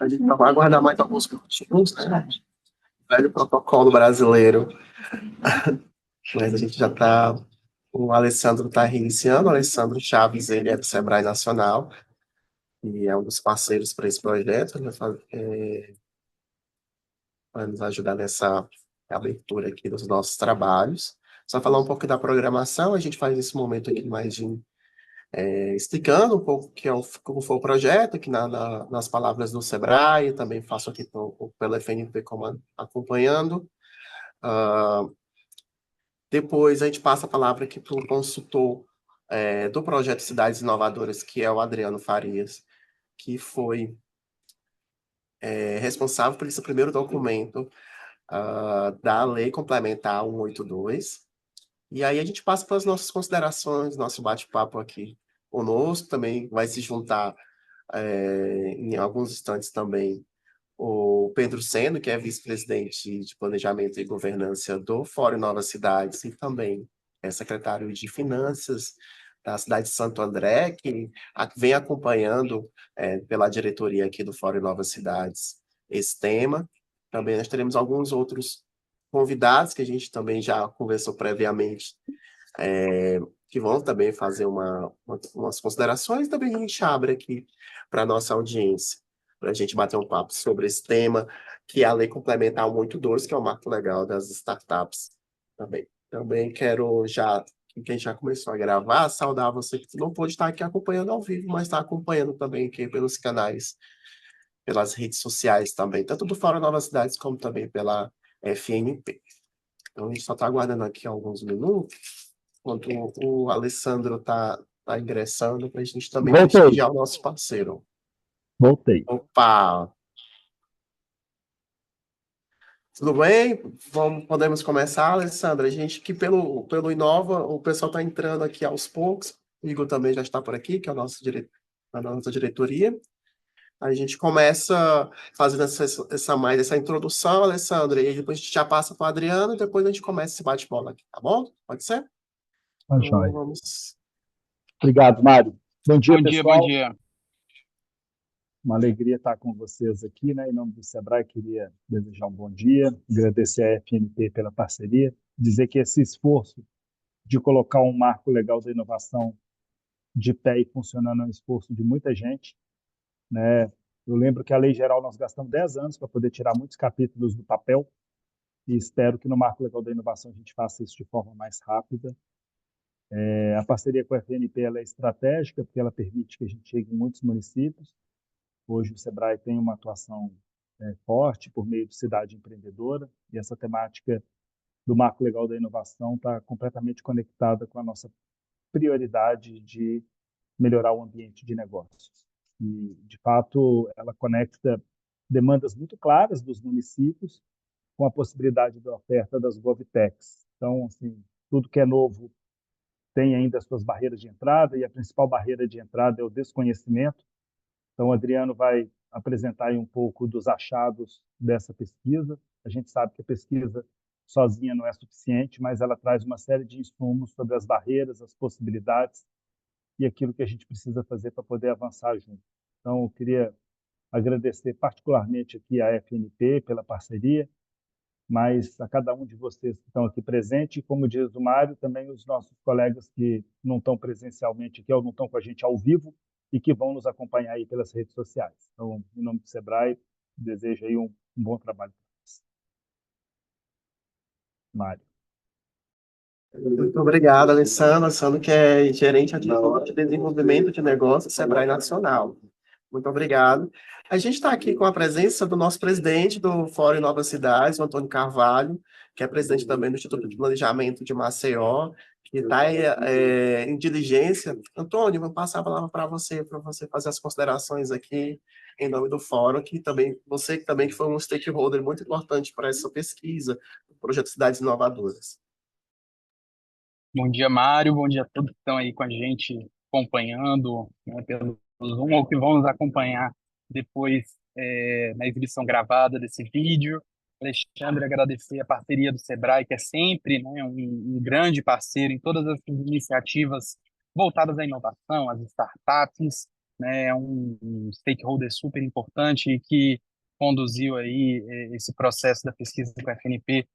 A gente vai aguardar mais alguns minutinhos, né? Velho protocolo brasileiro. Mas a gente já está. O Alessandro está reiniciando. O Alessandro Chaves, ele é do Sebrae Nacional e é um dos parceiros para esse projeto. Ele vai nos ajudar nessa abertura aqui dos nossos trabalhos. Só falar um pouco da programação, a gente faz esse momento aqui mais de explicando um pouco como foi o projeto, aqui nas palavras do Sebrae, também faço aqui pelo FNP como acompanhando. Ah, depois a gente passa a palavra aqui para o consultor do projeto Cidades Inovadoras, que é o Adriano Farias, que foi responsável por esse primeiro documento da Lei Complementar 182. E aí a gente passa para as nossas considerações, nosso bate-papo aqui conosco, também vai se juntar em alguns instantes também o Pedro Seno, que é vice-presidente de Planejamento e Governança do Fórum Novas Cidades, e também é secretário de Finanças da cidade de Santo André, que vem acompanhando pela diretoria aqui do Fórum Novas Cidades esse tema. Também nós teremos alguns outros convidados que a gente também já conversou previamente, que vão também fazer umas considerações, também a gente abre aqui para a nossa audiência, para a gente bater um papo sobre esse tema, que é a Lei Complementar 182, que é o marco legal das startups também. Também quero já, quem já começou a gravar, saudar você que não pôde estar aqui acompanhando ao vivo, mas está acompanhando também aqui pelos canais, pelas redes sociais também, tanto do Fórum Novas Cidades, como também pela FNP. Então, a gente só está aguardando aqui alguns minutos, enquanto o Alessandro está ingressando, para a gente também Voltei, prestigiar o nosso parceiro. voltei. Opa! Tudo bem? Podemos começar, Alessandra? A gente que pelo Inova, o pessoal está entrando aqui aos poucos. O Igor também já está por aqui, que é o nosso a nossa diretoria. A gente começa fazendo essa introdução, Alessandra, e aí depois a gente já passa para o Adriano e depois a gente começa esse bate-bola aqui, tá bom? Pode ser? Tá Então, joia. vamos. Obrigado, Mário. Bom dia, Bom dia, bom pessoal. dia. Uma alegria estar com vocês aqui, né? Em nome do Sebrae, queria desejar um bom dia, agradecer a FNP pela parceria, dizer que esse esforço de colocar um marco legal da inovação de pé e funcionando é um esforço de muita gente, né? Eu lembro que a Lei Geral nós gastamos 10 anos para poder tirar muitos capítulos do papel e espero que no marco legal da inovação a gente faça isso de forma mais rápida. A parceria com a FNP ela é estratégica porque ela permite que a gente chegue em muitos municípios. Hoje o Sebrae tem uma atuação forte por meio de cidade empreendedora e essa temática do marco legal da inovação está completamente conectada com a nossa prioridade de melhorar o ambiente de negócios. E, de fato, ela conecta demandas muito claras dos municípios com a possibilidade da oferta das GovTechs. Então, assim, tudo que é novo tem ainda as suas barreiras de entrada, e a principal barreira de entrada é o desconhecimento. Então, o Adriano vai apresentar aí um pouco dos achados dessa pesquisa. A gente sabe que a pesquisa sozinha não é suficiente, mas ela traz uma série de insumos sobre as barreiras, as possibilidades e aquilo que a gente precisa fazer para poder avançar junto. Então, eu queria agradecer particularmente aqui à FNP pela parceria, mas a cada um de vocês que estão aqui presente, e como diz o Mário, também os nossos colegas que não estão presencialmente aqui ou não estão com a gente ao vivo e que vão nos acompanhar aí pelas redes sociais. Então, em nome do Sebrae, desejo aí um bom trabalho para vocês. Mário. Muito obrigado, Alessandro. Alessandro, que é gerente de desenvolvimento de negócios Sebrae Nacional. Muito obrigado. A gente está aqui com a presença do nosso presidente do Fórum Novas Cidades, o Antônio Carvalho, que é presidente também do Instituto de Planejamento de Maceió, que está em diligência. Antônio, vou passar a palavra para você fazer as considerações aqui em nome do Fórum, que também, você que também foi um stakeholder muito importante para essa pesquisa, do projeto Cidades Inovadoras. Bom dia, Mário. Bom dia a todos que estão aí com a gente acompanhando, né, pelo Zoom ou que vão nos acompanhar depois na exibição gravada desse vídeo. Alexandre, agradecer a parceria do Sebrae, que é sempre, né, um grande parceiro em todas as iniciativas voltadas à inovação, às startups. né, é um stakeholder super importante e que conduziu aí esse processo da pesquisa com a FNP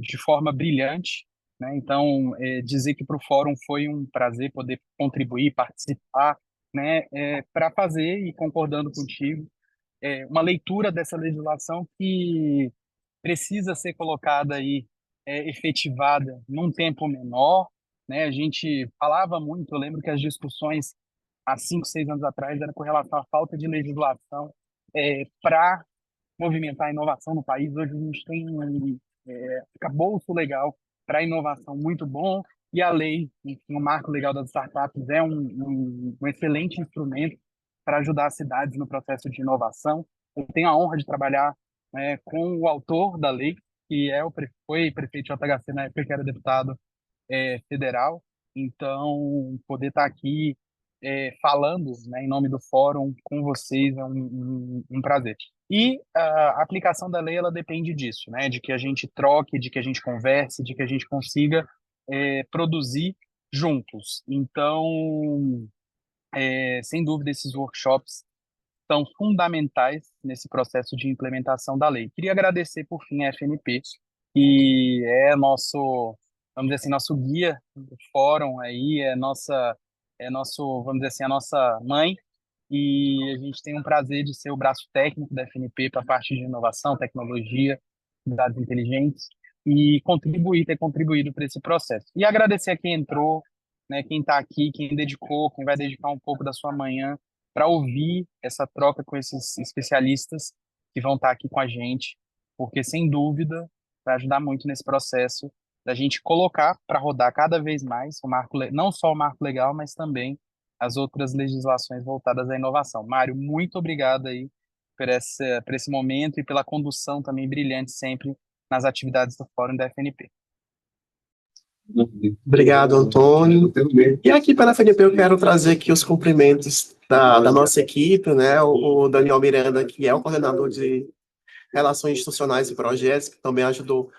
de forma brilhante, né? Então, dizer que para o fórum foi um prazer poder contribuir, participar, né, para fazer, e concordando contigo, uma leitura dessa legislação que precisa ser colocada aí, efetivada num tempo menor, né? A gente falava muito, eu lembro que as discussões há 5, 6 anos atrás era com relação à falta de legislação para movimentar a inovação no país. Hoje a gente tem um arcabouço legal para inovação muito bom, e a lei, enfim, o Marco Legal das Startups é um excelente instrumento para ajudar as cidades no processo de inovação. Eu tenho a honra de trabalhar com o autor da lei, que foi prefeito de JHC na época que era deputado federal. Então, poder estar aqui falando, né, em nome do fórum com vocês é um prazer. E a aplicação da lei, ela depende disso, né, de que a gente troque, de que a gente converse, de que a gente consiga produzir juntos. Então, sem dúvida, esses workshops são fundamentais nesse processo de implementação da lei. Queria agradecer, por fim, a FNP, que é nosso, vamos dizer assim, nosso guia do fórum aí, nosso, vamos dizer assim, a nossa mãe, e a gente tem um prazer de ser o braço técnico da FNP para a parte de inovação, tecnologia, cidades inteligentes, e ter contribuído para esse processo. E agradecer a quem entrou, né, quem está aqui, quem dedicou, quem vai dedicar um pouco da sua manhã para ouvir essa troca com esses especialistas que vão estar aqui com a gente, porque, sem dúvida, vai ajudar muito nesse processo da gente colocar para rodar cada vez mais não só o marco legal, mas também as outras legislações voltadas à inovação. Mário, muito obrigado aí por esse momento e pela condução também brilhante sempre nas atividades do Fórum da FNP. Obrigado, Antônio. E aqui pela FNP eu quero trazer aqui os cumprimentos da nossa equipe, né? O Daniel Miranda, que é o coordenador de Relações Institucionais e Projetos, que também ajudou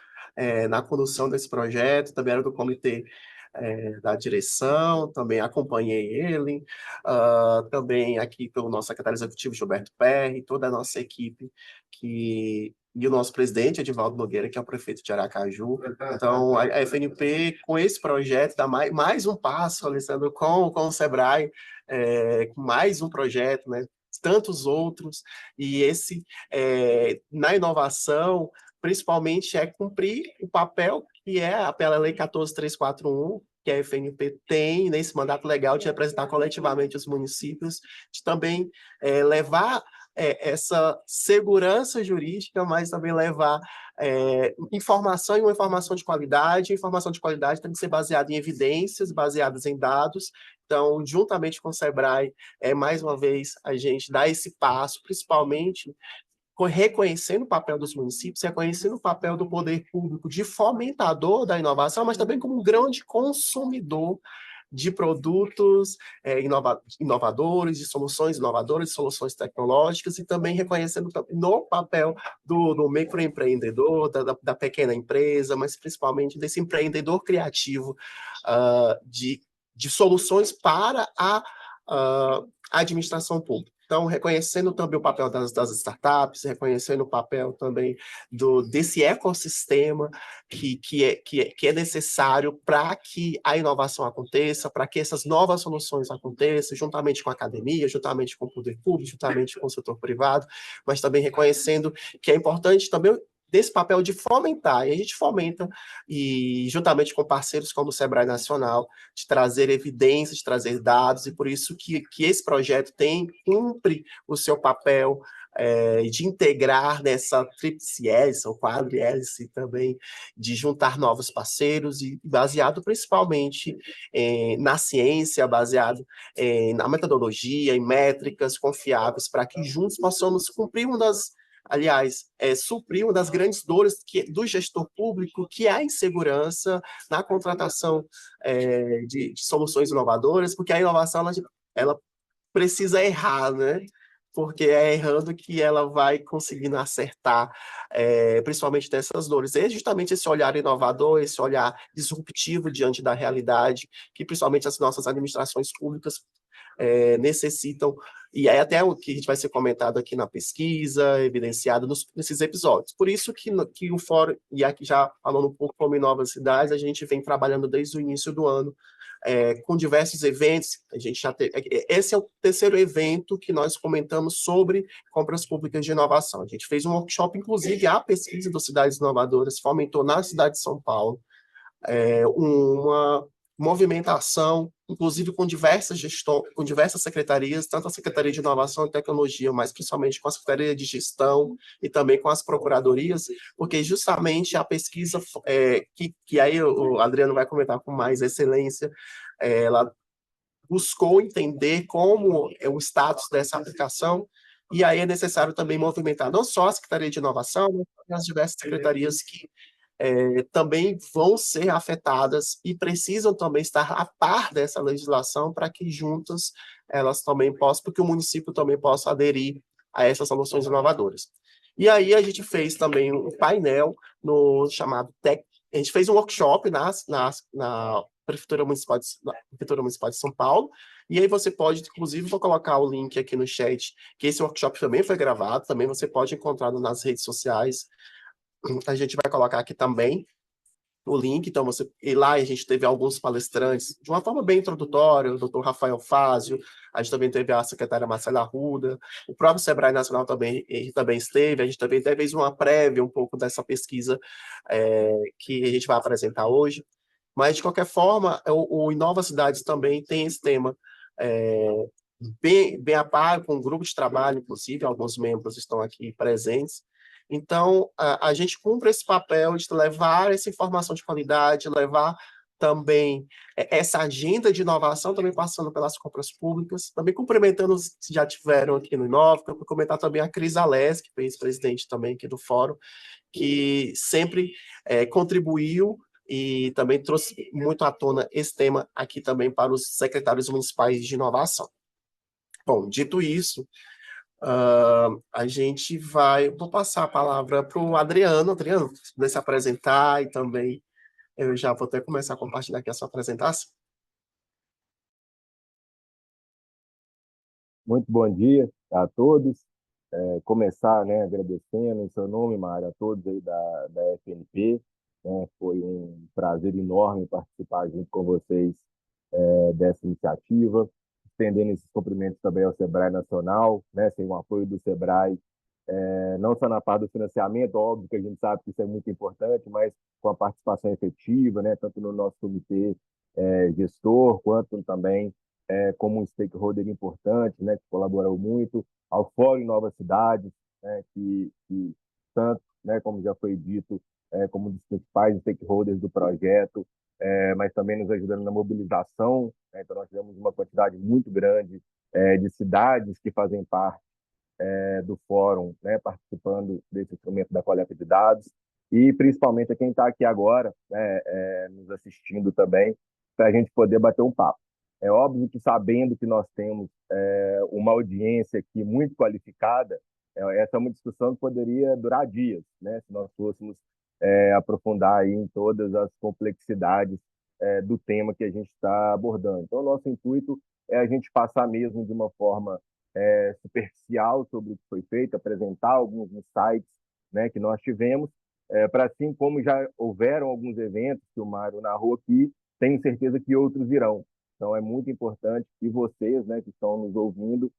na condução desse projeto, também era do comitê da direção, também acompanhei ele, também aqui pelo nosso secretário executivo Gilberto Perry, toda a nossa equipe e o nosso presidente, Edivaldo Nogueira, que é o prefeito de Aracaju. Então, a FNP, com esse projeto, dá mais um passo, Alessandro, com o Sebrae, com mais um projeto, né? Tantos outros, e esse, na inovação, principalmente, é cumprir o papel que é pela Lei 14.341, que a FNP tem nesse mandato legal de representar coletivamente os municípios, de também levar essa segurança jurídica, mas também levar informação, e uma informação de qualidade. A informação de qualidade tem que ser baseada em evidências, baseadas em dados. Então, juntamente com o Sebrae, mais uma vez, a gente dá esse passo, principalmente reconhecendo o papel dos municípios, reconhecendo o papel do poder público de fomentador da inovação, mas também como um grande consumidor de produtos inovadores, de soluções inovadoras, de soluções tecnológicas, e também reconhecendo no papel do microempreendedor, da pequena empresa, mas principalmente desse empreendedor criativo de soluções para a administração pública. Então, reconhecendo também o papel das startups, reconhecendo o papel também desse ecossistema que é necessário para que a inovação aconteça, para que essas novas soluções aconteçam, juntamente com a academia, juntamente com o poder público, juntamente com o setor privado, mas também reconhecendo que é importante também desse papel de fomentar, e a gente fomenta, e juntamente com parceiros como o Sebrae Nacional, de trazer evidências, de trazer dados, e por isso que esse projeto cumpre o seu papel de integrar nessa tríplice hélice, ou quadrihélice também, de juntar novos parceiros, e baseado principalmente na ciência, baseado na metodologia, em métricas confiáveis, para que juntos possamos cumprir suprir uma das grandes dores do gestor público, que é a insegurança na contratação de soluções inovadoras, porque a inovação ela precisa errar, né? Porque é errando que ela vai conseguindo acertar, principalmente dessas dores. É justamente esse olhar inovador, esse olhar disruptivo diante da realidade, que principalmente as nossas administrações públicas necessitam, e é até o que a gente vai ser comentado aqui na pesquisa, evidenciado nesses episódios. Por isso que o Fórum, e aqui já falando um pouco como em Novas Cidades, a gente vem trabalhando desde o início do ano, com diversos eventos. A gente já esse é o terceiro evento que nós comentamos sobre compras públicas de inovação. A gente fez um workshop, inclusive, a pesquisa das cidades inovadoras, fomentou na cidade de São Paulo uma movimentação, inclusive com diversas com diversas secretarias, tanto a Secretaria de Inovação e Tecnologia, mas principalmente com a Secretaria de Gestão e também com as procuradorias, porque justamente a pesquisa, que aí o Adriano vai comentar com mais excelência, ela buscou entender como é o status dessa aplicação, e aí é necessário também movimentar não só a Secretaria de Inovação, mas as diversas secretarias que também vão ser afetadas e precisam também estar a par dessa legislação para que juntas elas também possam, porque o município também possa aderir a essas soluções inovadoras. E aí a gente fez também um painel no chamado Tech, a gente fez um workshop na Prefeitura Municipal de São Paulo, e aí você pode, inclusive, vou colocar o link aqui no chat, que esse workshop também foi gravado, também você pode encontrar nas redes sociais, a gente vai colocar aqui também o link, então e lá a gente teve alguns palestrantes de uma forma bem introdutória, o doutor Rafael Fázio, a gente também teve a secretária Marcela Arruda, o próprio Sebrae Nacional também esteve, a gente também até fez uma prévia um pouco dessa pesquisa que a gente vai apresentar hoje, mas de qualquer forma, o Inova Cidades também tem esse tema bem a par, com um grupo de trabalho, inclusive, alguns membros estão aqui presentes. Então, a gente cumpre esse papel de levar essa informação de qualidade, levar também essa agenda de inovação, também passando pelas compras públicas, também cumprimentando os que já tiveram aqui no Inova, para comentar também a Cris Alés, que foi ex-presidente também aqui do Fórum, que sempre contribuiu e também trouxe muito à tona esse tema aqui também para os secretários municipais de inovação. Bom, dito isso, a gente vou passar a palavra para o Adriano. Adriano, se puder se apresentar e também eu já vou até começar a compartilhar aqui a sua apresentação. Muito bom dia a todos. Começar, né, agradecendo em seu nome, Mário, a todos aí da FNP. Foi um prazer enorme participar junto com vocês dessa iniciativa, estendendo esses cumprimentos também ao Sebrae Nacional, né, sem o apoio do Sebrae, não só na parte do financiamento, óbvio que a gente sabe que isso é muito importante, mas com a participação efetiva, né, tanto no nosso comitê gestor, quanto também como um stakeholder importante, né, que colaborou muito, ao Fórum Novas Cidades, né, que tanto, né, como já foi dito, como um dos principais stakeholders do projeto, mas também nos ajudando na mobilização. Né, então, nós tivemos uma quantidade muito grande de cidades que fazem parte do fórum, né, participando desse instrumento da coleta de dados, e principalmente a quem está aqui agora, né, nos assistindo também, para a gente poder bater um papo. É óbvio que, sabendo que nós temos uma audiência aqui muito qualificada, essa é uma discussão que poderia durar dias, né, se nós fôssemos aprofundar aí em todas as complexidades do tema que a gente está abordando. Então, o nosso intuito é a gente passar mesmo de uma forma superficial sobre o que foi feito, apresentar alguns insights, né, que nós tivemos, para assim como já houveram alguns eventos que o Mário narrou aqui, tenho certeza que outros virão. Então, é muito importante que vocês, né, que estão nos ouvindo,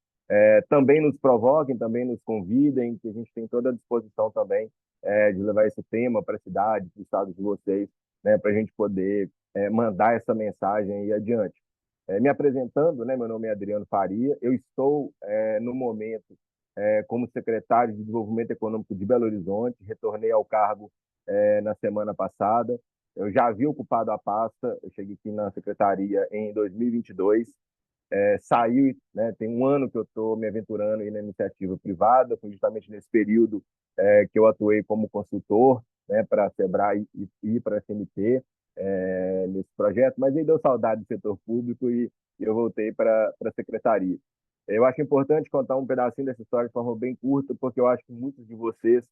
também nos provoquem, também nos convidem, que a gente tem toda a disposição também de levar esse tema para a cidade, para o estado de vocês, né, para a gente poder mandar essa mensagem aí adiante. Me apresentando, né, meu nome é Adriano Faria, eu estou, no momento, como secretário de Desenvolvimento Econômico de Belo Horizonte, retornei ao cargo na semana passada, eu já havia ocupado a pasta, eu cheguei aqui na secretaria em 2022, saiu, né, tem um ano que eu estou me aventurando aí na iniciativa privada, foi justamente nesse período que eu atuei como consultor, né, para a Sebrae e para a FNP, nesse projeto, mas aí deu saudade do setor público e eu voltei para a secretaria. Eu acho importante contar um pedacinho dessa história de forma bem curta, porque eu acho que muitos de vocês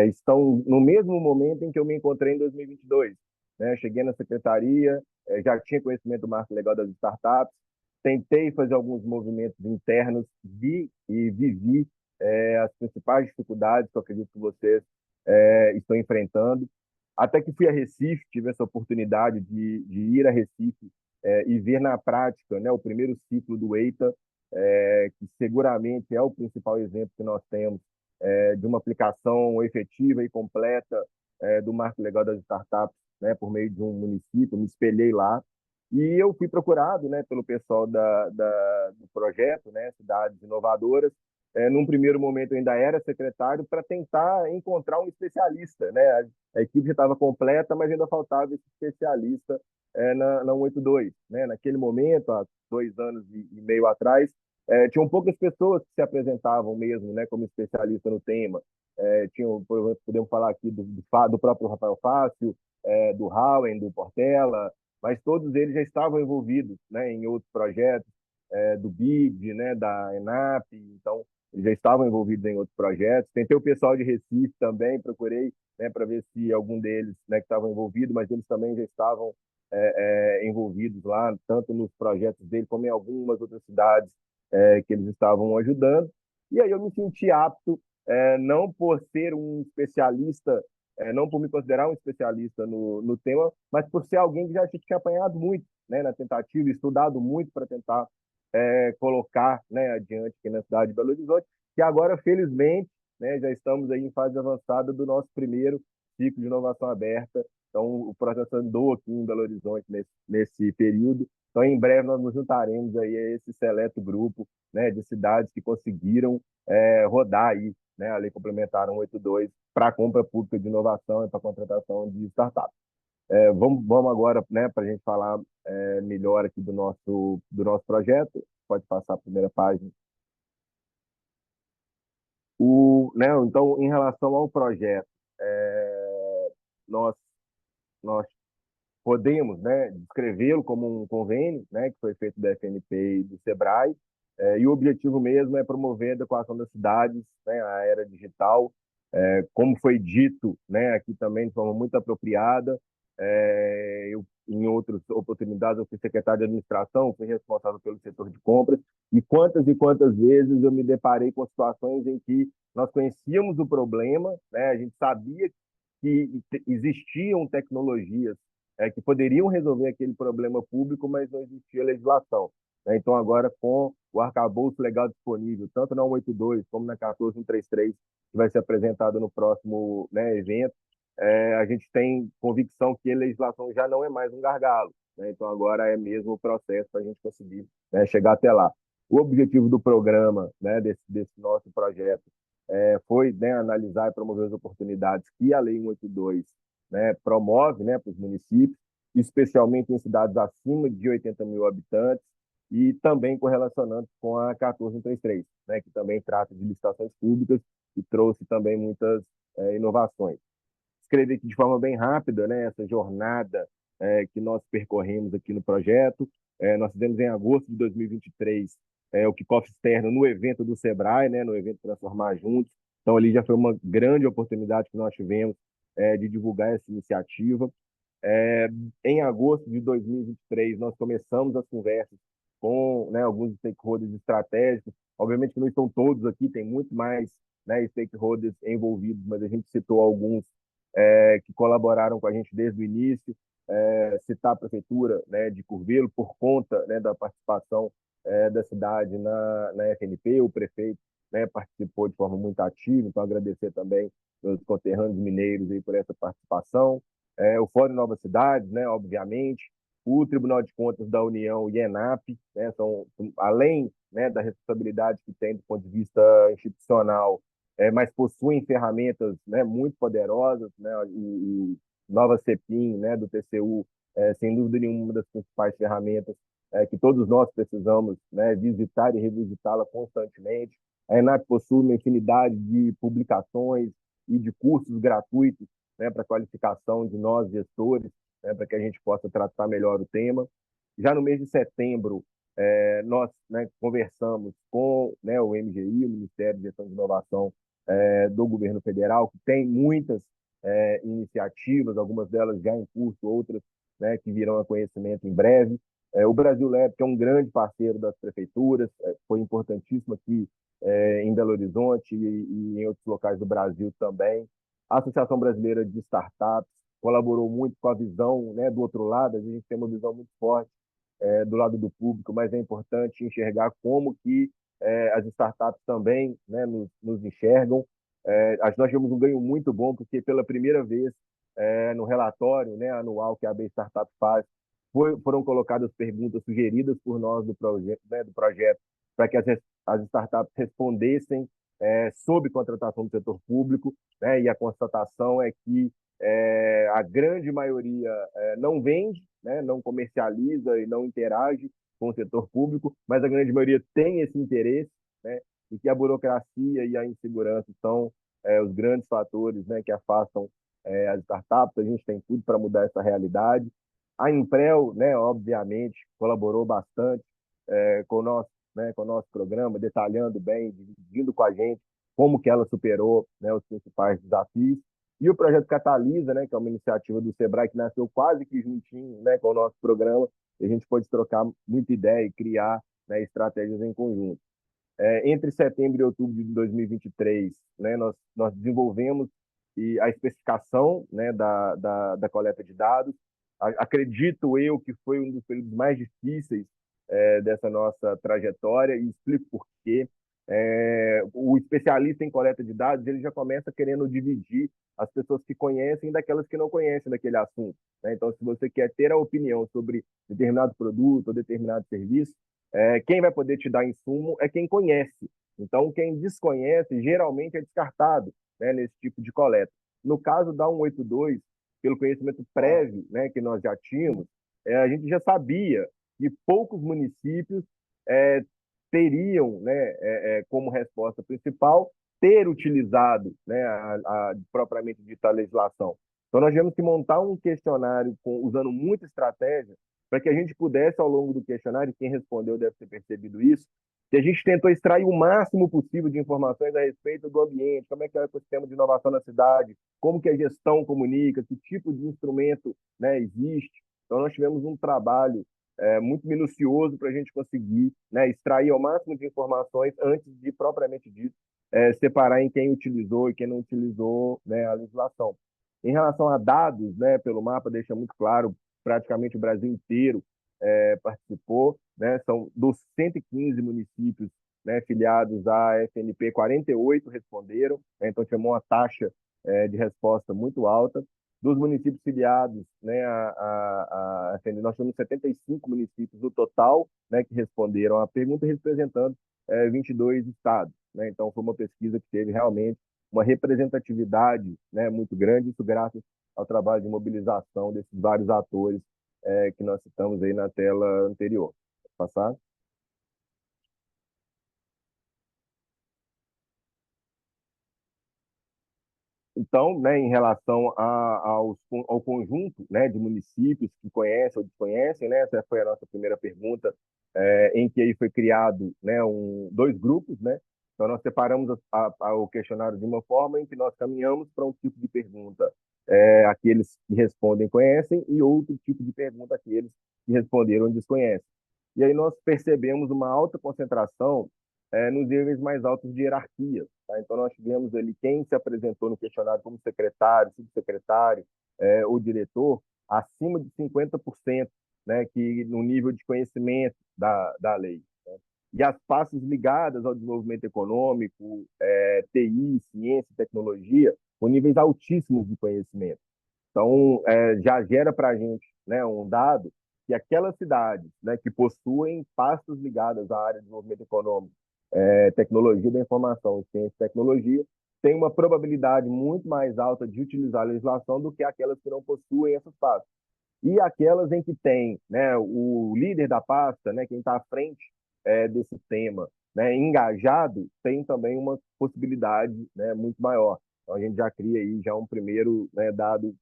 estão no mesmo momento em que eu me encontrei em 2022. Né? Cheguei na secretaria, já tinha conhecimento do marco legal das startups, tentei fazer alguns movimentos internos, vi e vivi as principais dificuldades que eu acredito que vocês estão enfrentando. Até que fui a Recife, tive essa oportunidade de ir a Recife e ver na prática, né, o primeiro ciclo do EITA, que seguramente é o principal exemplo que nós temos de uma aplicação efetiva e completa do Marco Legal das Startups, né, por meio de um município. Me espelhei lá e eu fui procurado, né, pelo pessoal do projeto, né, Cidades Inovadoras. Num primeiro momento eu ainda era secretário para tentar encontrar um especialista, né? A equipe já estava completa, mas ainda faltava esse especialista na 182, né? Naquele momento, há 2 anos e meio atrás, tinham poucas pessoas que se apresentavam mesmo, né, como especialista no tema. Tinham, por exemplo, podemos falar aqui do próprio Rafael Fácio, do Howen, do Portela, mas todos eles já estavam envolvidos, né, em outros projetos, do BID, né, da ENAP. Então eles já estavam envolvidos em outros projetos. Tentei o pessoal de Recife também, procurei, né, para ver se algum deles, né, que estavam envolvidos, mas eles também já estavam envolvidos lá, tanto nos projetos dele como em algumas outras cidades que eles estavam ajudando. E aí eu me senti apto, não por ser um especialista, não por me considerar um especialista no tema, mas por ser alguém que já tinha apanhado muito, né, na tentativa, estudado muito para tentar colocar, né, adiante aqui na cidade de Belo Horizonte, que agora, felizmente, né, já estamos aí em fase avançada do nosso primeiro ciclo de inovação aberta. Então, o processo andou aqui em Belo Horizonte nesse período. Então, em breve, nós nos juntaremos aí a esse seleto grupo, né, de cidades que conseguiram rodar aí, né, a Lei Complementar 182 para a compra pública de inovação e para a contratação de startups. Vamos agora, né, para a gente falar melhor aqui do nosso projeto. Pode passar a primeira página. Né, então, em relação ao projeto, nós, nós podemos, né, descrevê-lo como um convênio, né, que foi feito da FNP e do SEBRAE, e o objetivo mesmo é promover a adequação das cidades, né, à era digital, como foi dito, né, aqui também de forma muito apropriada. Eu, em outras oportunidades, eu fui secretário de administração, fui responsável pelo setor de compras, e quantas vezes eu me deparei com situações em que nós conhecíamos o problema, né, a gente sabia que existiam tecnologias que poderiam resolver aquele problema público, mas não existia legislação. Né? Então, agora, com o arcabouço legal disponível, tanto na 182 como na 14133, que vai ser apresentado no próximo, né, evento, a gente tem convicção que a legislação já não é mais um gargalo. Né? Então, agora é mesmo o processo para a gente conseguir, né, chegar até lá. O objetivo do programa, né, desse nosso projeto, foi, né, analisar e promover as oportunidades que a Lei 182, né, promove, né, para os municípios, especialmente em cidades acima de 80 mil habitantes, e também correlacionando com a 1433, né, que também trata de licitações públicas e trouxe também muitas inovações. Escrevi aqui de forma bem rápida, né, essa jornada que nós percorremos aqui no projeto. Nós fizemos em agosto de 2023 o kickoff externo no evento do SEBRAE, né, no evento Transformar Juntos. Então, ali já foi uma grande oportunidade que nós tivemos de divulgar essa iniciativa. Em agosto de 2023, nós começamos as conversas com, né, alguns stakeholders estratégicos. Obviamente que não estão todos aqui, tem muito mais, né, stakeholders envolvidos, mas a gente citou alguns que colaboraram com a gente desde o início. Citar a Prefeitura, né, de Curvelo, por conta, né, da participação da cidade na FNP. O prefeito, né, participou de forma muito ativa, então agradecer também meus conterrâneos mineiros aí por essa participação. O Fórum Nova Cidade, né, obviamente, o Tribunal de Contas da União e ENAP, né, além, né, da responsabilidade que tem do ponto de vista institucional, mas possuem ferramentas, né, muito poderosas, né, e nova CEPIM, né, do TCU, sem dúvida nenhuma, uma das principais ferramentas que todos nós precisamos, né, visitar e revisitá-la constantemente. A ENAP possui uma infinidade de publicações e de cursos gratuitos, né, para qualificação de nós, gestores, né, para que a gente possa tratar melhor o tema. Já no mês de setembro, nós, né, conversamos com, né, o MGI, o Ministério de Gestão de Inovação do Governo Federal, que tem muitas iniciativas, algumas delas já em curso, outras, né, que virão a conhecimento em breve. O Brasil Lab, que é um grande parceiro das prefeituras, foi importantíssimo aqui em Belo Horizonte e em outros locais do Brasil também. A Associação Brasileira de Startups colaborou muito com a visão, né, do outro lado. A gente tem uma visão muito forte do lado do público, mas é importante enxergar como que as startups também, né, nos enxergam. Nós tivemos um ganho muito bom, porque pela primeira vez no relatório, né, anual que a AB Startup faz, foram colocadas perguntas sugeridas por nós né, do projeto para que as startups respondessem sobre contratação do setor público, né, e a constatação é que a grande maioria não vende, né, não comercializa e não interage com o setor público, mas a grande maioria tem esse interesse, né, e que a burocracia e a insegurança são os grandes fatores, né, que afastam as startups. A gente tem tudo para mudar essa realidade. A Imprel, né, obviamente, colaborou bastante com o nosso programa, detalhando bem, dividindo com a gente como que ela superou, né, os principais desafios. E o projeto Catalisa, né, que é uma iniciativa do Sebrae que nasceu quase que juntinho, né, com o nosso programa, e a gente pôde trocar muita ideia e criar, né, estratégias em conjunto. Entre setembro e outubro de 2023, né, nós desenvolvemos a especificação, né, da coleta de dados. Acredito eu que foi um dos períodos mais difíceis dessa nossa trajetória, e explico por quê. O especialista em coleta de dados ele já começa querendo dividir as pessoas que conhecem daquelas que não conhecem daquele assunto, né? Então, se você quer ter a opinião sobre determinado produto ou determinado serviço, quem vai poder te dar insumo é quem conhece. Então, quem desconhece geralmente é descartado, né, nesse tipo de coleta. No caso da 182, pelo conhecimento prévio, né, que nós já tínhamos, a gente já sabia que poucos municípios teriam, né, como resposta principal ter utilizado, né, a propriamente dita legislação. Então, nós tivemos que montar um questionário usando muita estratégia para que a gente pudesse, ao longo do questionário, quem respondeu deve ter percebido isso, que a gente tentou extrair o máximo possível de informações a respeito do ambiente, como é que é o ecossistema de inovação na cidade, como que a gestão comunica, que tipo de instrumento, né, existe. Então, nós tivemos um trabalho muito minucioso para a gente conseguir, né, extrair ao máximo de informações antes de, propriamente dito, separar em quem utilizou e quem não utilizou, né, a legislação. Em relação a dados, né, pelo mapa, deixa muito claro, praticamente o Brasil inteiro participou, né, são dos 115 municípios, né, filiados à FNP, 48 responderam, né, então chamou uma taxa de resposta muito alta. Dos municípios filiados, né, a FNP, nós temos 75 municípios no total, né, que responderam à pergunta, representando 22 estados, né? Então, foi uma pesquisa que teve realmente uma representatividade, né, muito grande, isso graças ao trabalho de mobilização desses vários atores que nós citamos aí na tela anterior. Pode passar? Então, né, em relação ao conjunto, né, de municípios que conhecem ou desconhecem, né, essa foi a nossa primeira pergunta, em que aí foi criado, né, dois grupos, né? Então, nós separamos o questionário de uma forma em que nós caminhamos para um tipo de pergunta, aqueles que respondem conhecem, e outro tipo de pergunta, aqueles que responderam desconhecem. E aí nós percebemos uma alta concentração nos níveis mais altos de hierarquia. Tá? Então, nós tivemos ali quem se apresentou no questionário como secretário, subsecretário ou diretor, acima de 50%, né, que no nível de conhecimento da lei. Né? E as pastas ligadas ao desenvolvimento econômico, TI, ciência e tecnologia, com níveis altíssimos de conhecimento. Então, já gera para a gente, né, um dado que aquelas cidades, né, que possuem pastas ligadas à área de desenvolvimento econômico, tecnologia da informação, ciência e tecnologia, têm uma probabilidade muito mais alta de utilizar a legislação do que aquelas que não possuem essas pastas. E aquelas em que tem, né, o líder da pasta, né, quem está à frente desse tema, né, engajado, tem também uma possibilidade, né, muito maior. Então, a gente já cria aí já um primeiro, né, dado,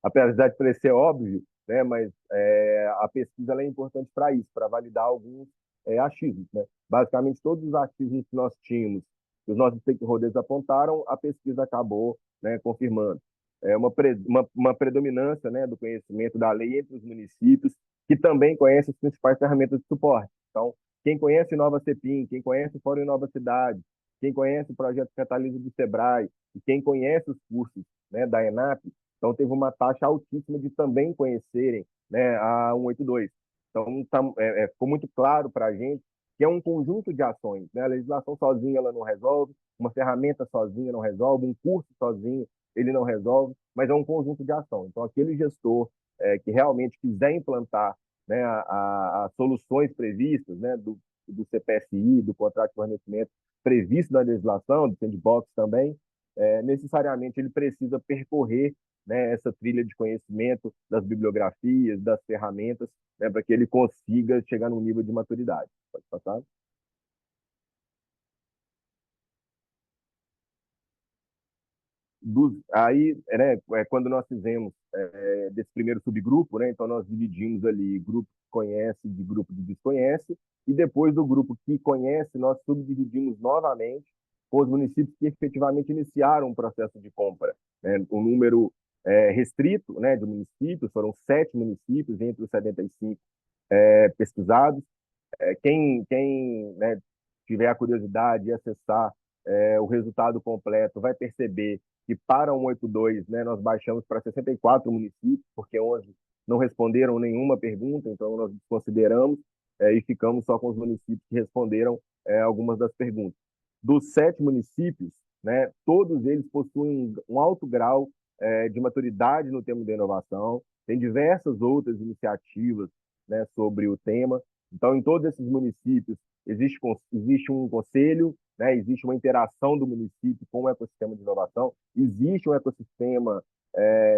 apesar de parecer óbvio, né, mas a pesquisa ela é importante para isso, para validar alguns achismos. Né? Basicamente, todos os achismos que nós tínhamos, que os nossos stakeholders apontaram, a pesquisa acabou, né, confirmando. Uma predominância, né, do conhecimento da lei entre os municípios, que também conhece as principais ferramentas de suporte. Então, quem conhece Nova Cepim, quem conhece o Fórum Nova Cidade, quem conhece o projeto Catalisa do Sebrae e quem conhece os cursos, né, da ENAP, então teve uma taxa altíssima de também conhecerem, né, a 182. Então, ficou muito claro para a gente que é um conjunto de ações, né? A legislação sozinha ela não resolve, uma ferramenta sozinha não resolve, um curso sozinho ele não resolve, mas é um conjunto de ação. Então, aquele gestor que realmente quiser implantar, né, as soluções previstas, né, do CPSI, do contrato de fornecimento previsto na legislação, do sandbox também, necessariamente ele precisa percorrer, né, essa trilha de conhecimento das bibliografias, das ferramentas, né, para que ele consiga chegar num nível de maturidade. Pode passar? Aí, né, quando nós fizemos desse primeiro subgrupo, né, então nós dividimos ali grupo que conhece de grupo que desconhece, e depois do grupo que conhece, nós subdividimos novamente com os municípios que efetivamente iniciaram um processo de compra. Né, um número restrito, né, de municípios, foram 7 municípios entre os 75 pesquisados. Quem né, tiver a curiosidade de acessar o resultado completo vai perceber que para o 182, né, nós baixamos para 64 municípios, porque 11 não responderam nenhuma pergunta, então nós desconsideramos e ficamos só com os municípios que responderam algumas das perguntas. Dos 7 municípios, né, todos eles possuem um alto grau de maturidade no tema da inovação, tem diversas outras iniciativas, né, sobre o tema. Então, em todos esses municípios, existe um conselho, né, existe uma interação do município com o ecossistema de inovação, existe um ecossistema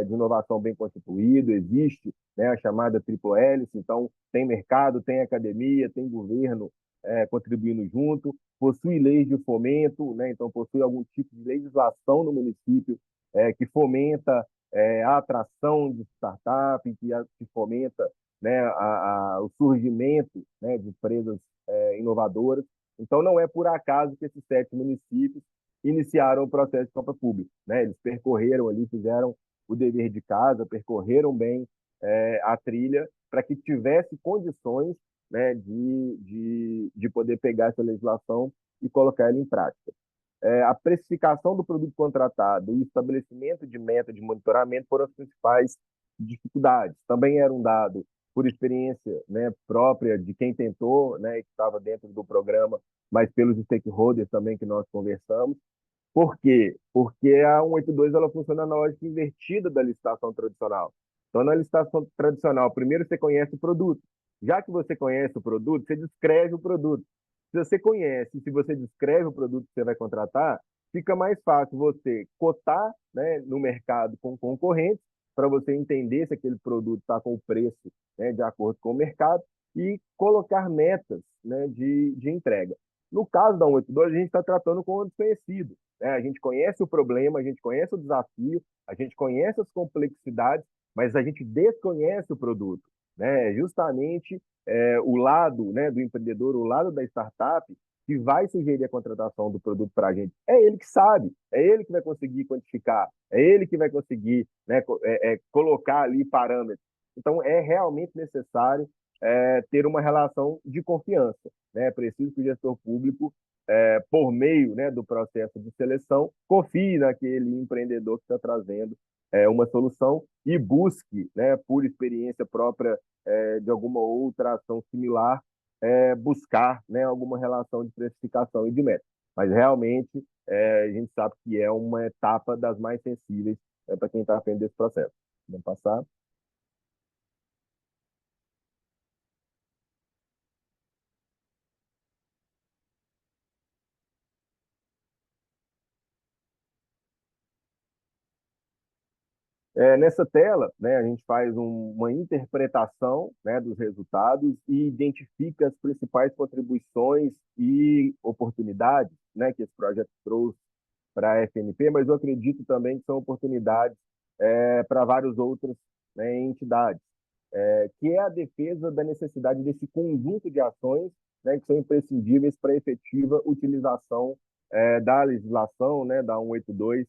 de inovação bem constituído, existe, né, a chamada triple hélice, então tem mercado, tem academia, tem governo contribuindo junto, possui leis de fomento, né, então possui algum tipo de legislação no município que fomenta a atração de startup, que fomenta, né, o surgimento, né, de empresas inovadoras. Então, não é por acaso que esses 7 municípios iniciaram o processo de compra pública. Né? Eles percorreram ali, fizeram o dever de casa, percorreram bem a trilha para que tivesse condições, né, de poder pegar essa legislação e colocar ela em prática. A precificação do produto contratado e o estabelecimento de meta de monitoramento foram as principais dificuldades. Também era um dado por experiência, né, própria de quem tentou, né, que estava dentro do programa, mas pelos stakeholders também que nós conversamos. Por quê? Porque a 182 ela funciona na lógica invertida da licitação tradicional. Então, na licitação tradicional, primeiro você conhece o produto. Já que você conhece o produto, você descreve o produto. Se você conhece, se você descreve o produto que você vai contratar, fica mais fácil você cotar, né, no mercado com concorrentes, para você entender se aquele produto está com o preço, né, de acordo com o mercado, e colocar metas, né, de entrega. No caso da 182, a gente está tratando com o desconhecido. Né? A gente conhece o problema, a gente conhece o desafio, a gente conhece as complexidades, mas a gente desconhece o produto. Né? Justamente o lado, né, do empreendedor, o lado da startup, que vai sugerir a contratação do produto para a gente. É ele que sabe, é ele que vai conseguir quantificar, é ele que vai conseguir, né, colocar ali parâmetros. Então, é realmente necessário ter uma relação de confiança. Né? É preciso que o gestor público, por meio, né, do processo de seleção, confie naquele empreendedor que está trazendo uma solução e busque, né, por experiência própria de alguma outra ação similar, buscar, né, alguma relação de precificação e de meta. Mas realmente a gente sabe que é uma etapa das mais sensíveis para quem está frente desse processo. Vamos passar. Nessa tela, né, a gente faz uma interpretação, né, dos resultados e identifica as principais contribuições e oportunidades, né, que esse projeto trouxe para a FNP, mas eu acredito também que são oportunidades para várias outras, né, entidades, que é a defesa da necessidade desse conjunto de ações, né, que são imprescindíveis para a efetiva utilização da legislação, né, da 182,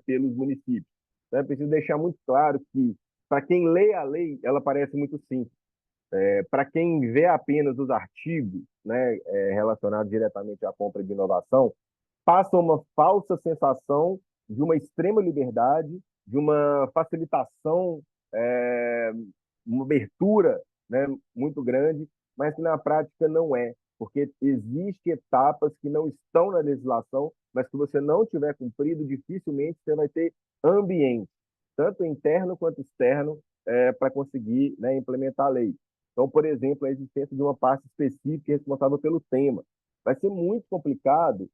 pelos municípios. Então, é preciso deixar muito claro que, para quem lê a lei, ela parece muito simples. Para quem vê apenas os artigos, né, relacionados diretamente à compra de inovação, passa uma falsa sensação de uma extrema liberdade, de uma facilitação, é, uma abertura, né, muito grande, mas que na prática não é, porque existem etapas que não estão na legislação, mas que você não tiver cumprido, dificilmente você vai ter ambiente, tanto interno quanto externo, para conseguir, né, implementar a lei. Então, por exemplo, a existência de uma parte específica responsável pelo tema. Vai ser muito complicado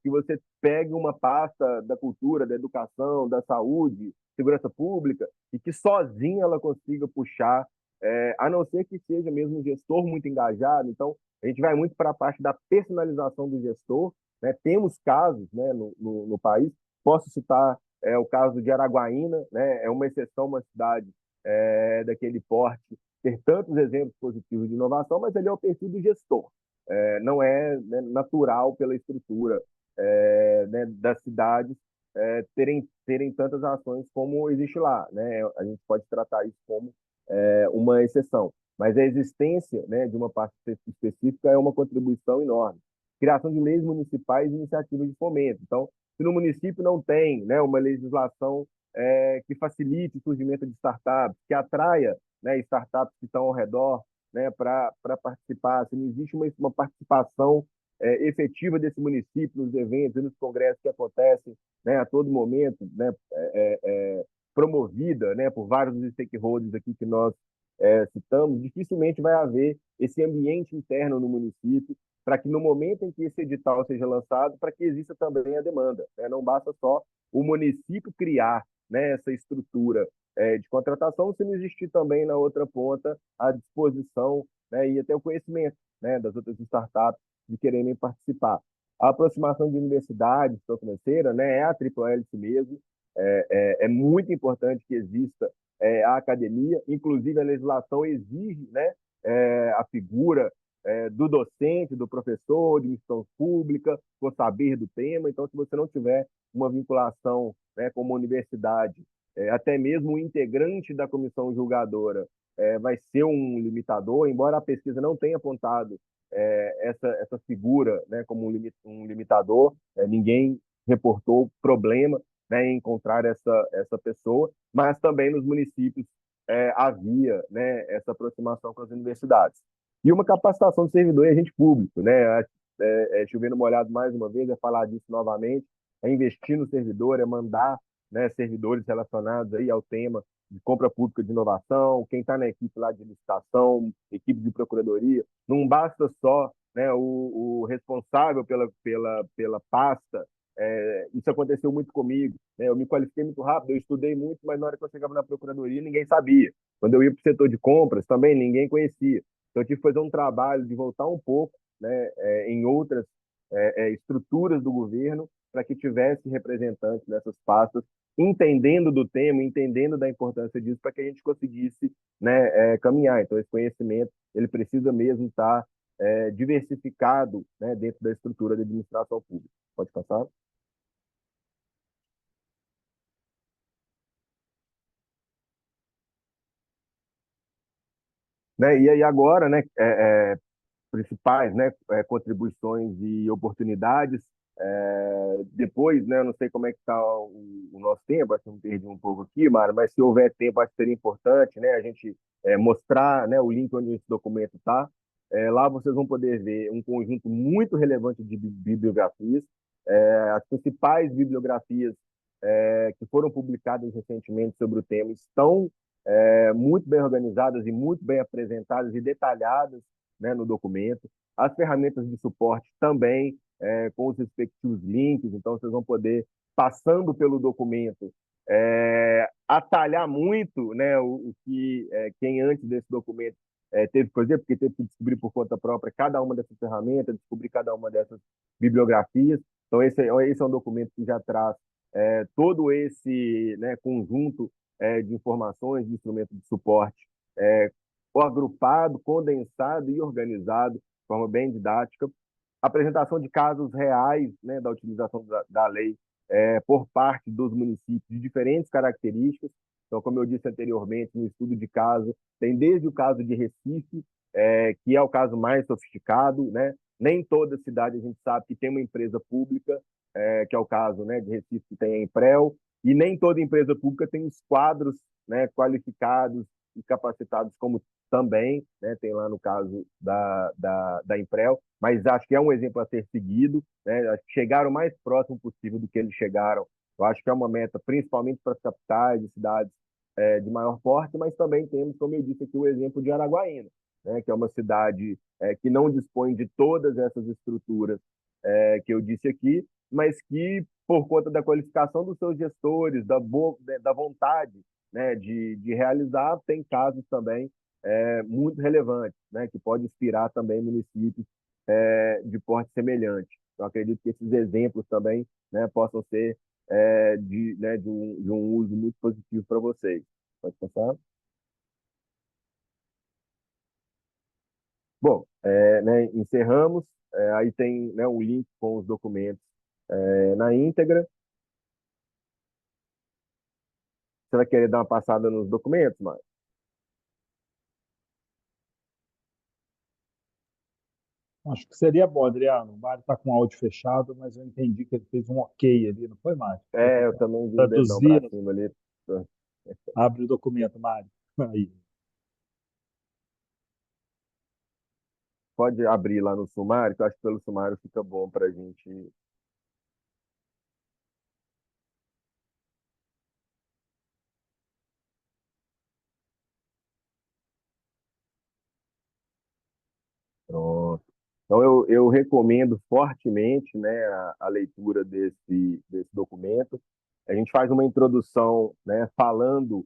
que você pegue uma pasta da cultura, da educação, da saúde, segurança pública, e que sozinha ela consiga puxar, a não ser que seja mesmo um gestor muito engajado. Então, a gente vai muito para a parte da personalização do gestor. Né? Temos casos, né, no país, posso citar o caso de Araguaína, né? É uma exceção, uma cidade daquele porte, ter tantos exemplos positivos de inovação, mas ele é o perfil do gestor. Não é, né, natural pela estrutura né, das cidades terem tantas ações como existe lá. Né? A gente pode tratar isso como uma exceção. Mas a existência, né, de uma parte específica é uma contribuição enorme. Criação de leis municipais e iniciativas de fomento. Então, se no município não tem, né, uma legislação que facilite o surgimento de startups, que atraia, né, startups que estão ao redor, né, para participar, se não existe uma participação efetiva desse município nos eventos e nos congressos que acontecem, né, a todo momento, né, promovida, né, por vários dos stakeholders aqui que nós citamos, dificilmente vai haver esse ambiente interno no município para que no momento em que esse edital seja lançado, para que exista também a demanda. Né? Não basta só o município criar, né, essa estrutura de contratação, se não existir também na outra ponta a disposição, né, e até o conhecimento, né, das outras startups de quererem participar. A aproximação de universidades, gestão financeira, né, é a tripla hélice mesmo. É muito importante que exista a academia, inclusive a legislação exige, né, a figura do docente, do professor, de instituição pública, por saber do tema. Então, se você não tiver uma vinculação, né, com uma universidade, até mesmo o integrante da comissão julgadora vai ser um limitador, embora a pesquisa não tenha apontado essa figura, né, como um limitador, ninguém reportou problema, né, em encontrar essa pessoa, mas também nos municípios havia, né, essa aproximação com as universidades. E uma capacitação de servidor e agente público, né? Chovendo molhado mais uma vez, é falar disso novamente, é investir no servidor, é mandar, né, servidores relacionados aí ao tema de compra pública de inovação, quem está na equipe lá de licitação, equipe de procuradoria, não basta só, né, o responsável pela pasta. Isso aconteceu muito comigo, né? Eu me qualifiquei muito rápido, eu estudei muito, mas na hora que eu chegava na procuradoria, ninguém sabia. Quando eu ia para o setor de compras, também ninguém conhecia. Então, eu tive que fazer um trabalho de voltar um pouco, né, em outras estruturas do governo, para que tivesse representantes dessas pastas, entendendo do tema, entendendo da importância disso, para que a gente conseguisse, né, caminhar. Então, esse conhecimento ele precisa mesmo estar diversificado, né, dentro da estrutura da administração pública. Pode passar? Né? E aí agora, né, principais, né, contribuições e oportunidades. Depois, né, eu não sei como é que está o nosso tempo, acho que eu me perdi um pouco aqui, Mário, mas se houver tempo, acho que seria importante, né, a gente mostrar, né, o link onde esse documento está. Lá vocês vão poder ver um conjunto muito relevante de bibliografias. As principais bibliografias que foram publicadas recentemente sobre o tema estão muito bem organizadas e muito bem apresentadas e detalhadas, né, no documento. As ferramentas de suporte também, com os respectivos links, então vocês vão poder, passando pelo documento, atalhar muito, né, o que quem antes desse documento teve que fazer, porque teve que descobrir por conta própria cada uma dessas ferramentas, descobrir cada uma dessas bibliografias. Então, esse é um documento que já traz todo esse, né, conjunto de informações, de instrumentos de suporte, agrupado, condensado e organizado de forma bem didática. Apresentação de casos reais, né, da utilização da lei por parte dos municípios de diferentes características. Então, como eu disse anteriormente, no estudo de caso, tem desde o caso de Recife, que é o caso mais sofisticado, né? Nem toda cidade a gente sabe que tem uma empresa pública, que é o caso, né, de Recife, que tem a Emprel, e nem toda empresa pública tem os quadros, né, qualificados e capacitados como também, né, tem lá no caso da Emprel, mas acho que é um exemplo a ser seguido, né? Acho que chegaram o mais próximo possível do que eles chegaram. Eu acho que é uma meta, principalmente para as capitais e cidades de maior porte, mas também temos, como eu disse aqui, o exemplo de Araguaína, né, que é uma cidade que não dispõe de todas essas estruturas que eu disse aqui, mas que, por conta da qualificação dos seus gestores, da vontade, né, de realizar, tem casos também muito relevantes, né, que pode inspirar também municípios de porte semelhante. Então, acredito que esses exemplos também, né, possam ser de um uso muito positivo para vocês. Pode passar? Bom, né, encerramos. Aí tem, né, um link com os documentos na íntegra. Você vai querer dar uma passada nos documentos, Mário? Acho que seria bom, Adriano. O Mário está com o áudio fechado, mas eu entendi que ele fez um ok ali, não foi, Mário? Você Eu tentar também vi o dedão para traduzir, cima ali. abre o documento, Mário. Aí. Pode abrir lá no sumário, que eu acho que pelo sumário fica bom para a gente. Pronto. Então, eu recomendo fortemente, né, a leitura desse documento. A gente faz uma introdução, né, falando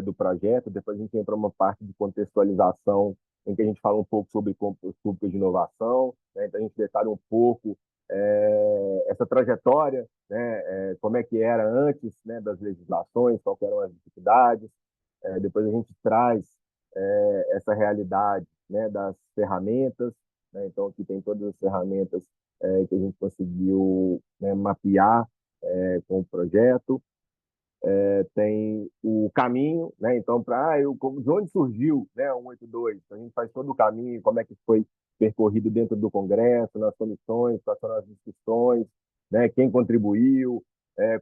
do projeto, depois a gente entra uma parte de contextualização, em que a gente fala um pouco sobre compras públicas de inovação, né, então a gente detalha um pouco essa trajetória, né, como é que era antes, né, das legislações, quais eram as dificuldades. Depois a gente traz essa realidade, né, das ferramentas, né? Então aqui tem todas as ferramentas que a gente conseguiu, né, mapear com o projeto. Tem o caminho, né? Então de onde surgiu, né, o 182? A gente faz todo o caminho, como é que foi percorrido dentro do Congresso, nas comissões, quais foram as discussões, né? Quem contribuiu,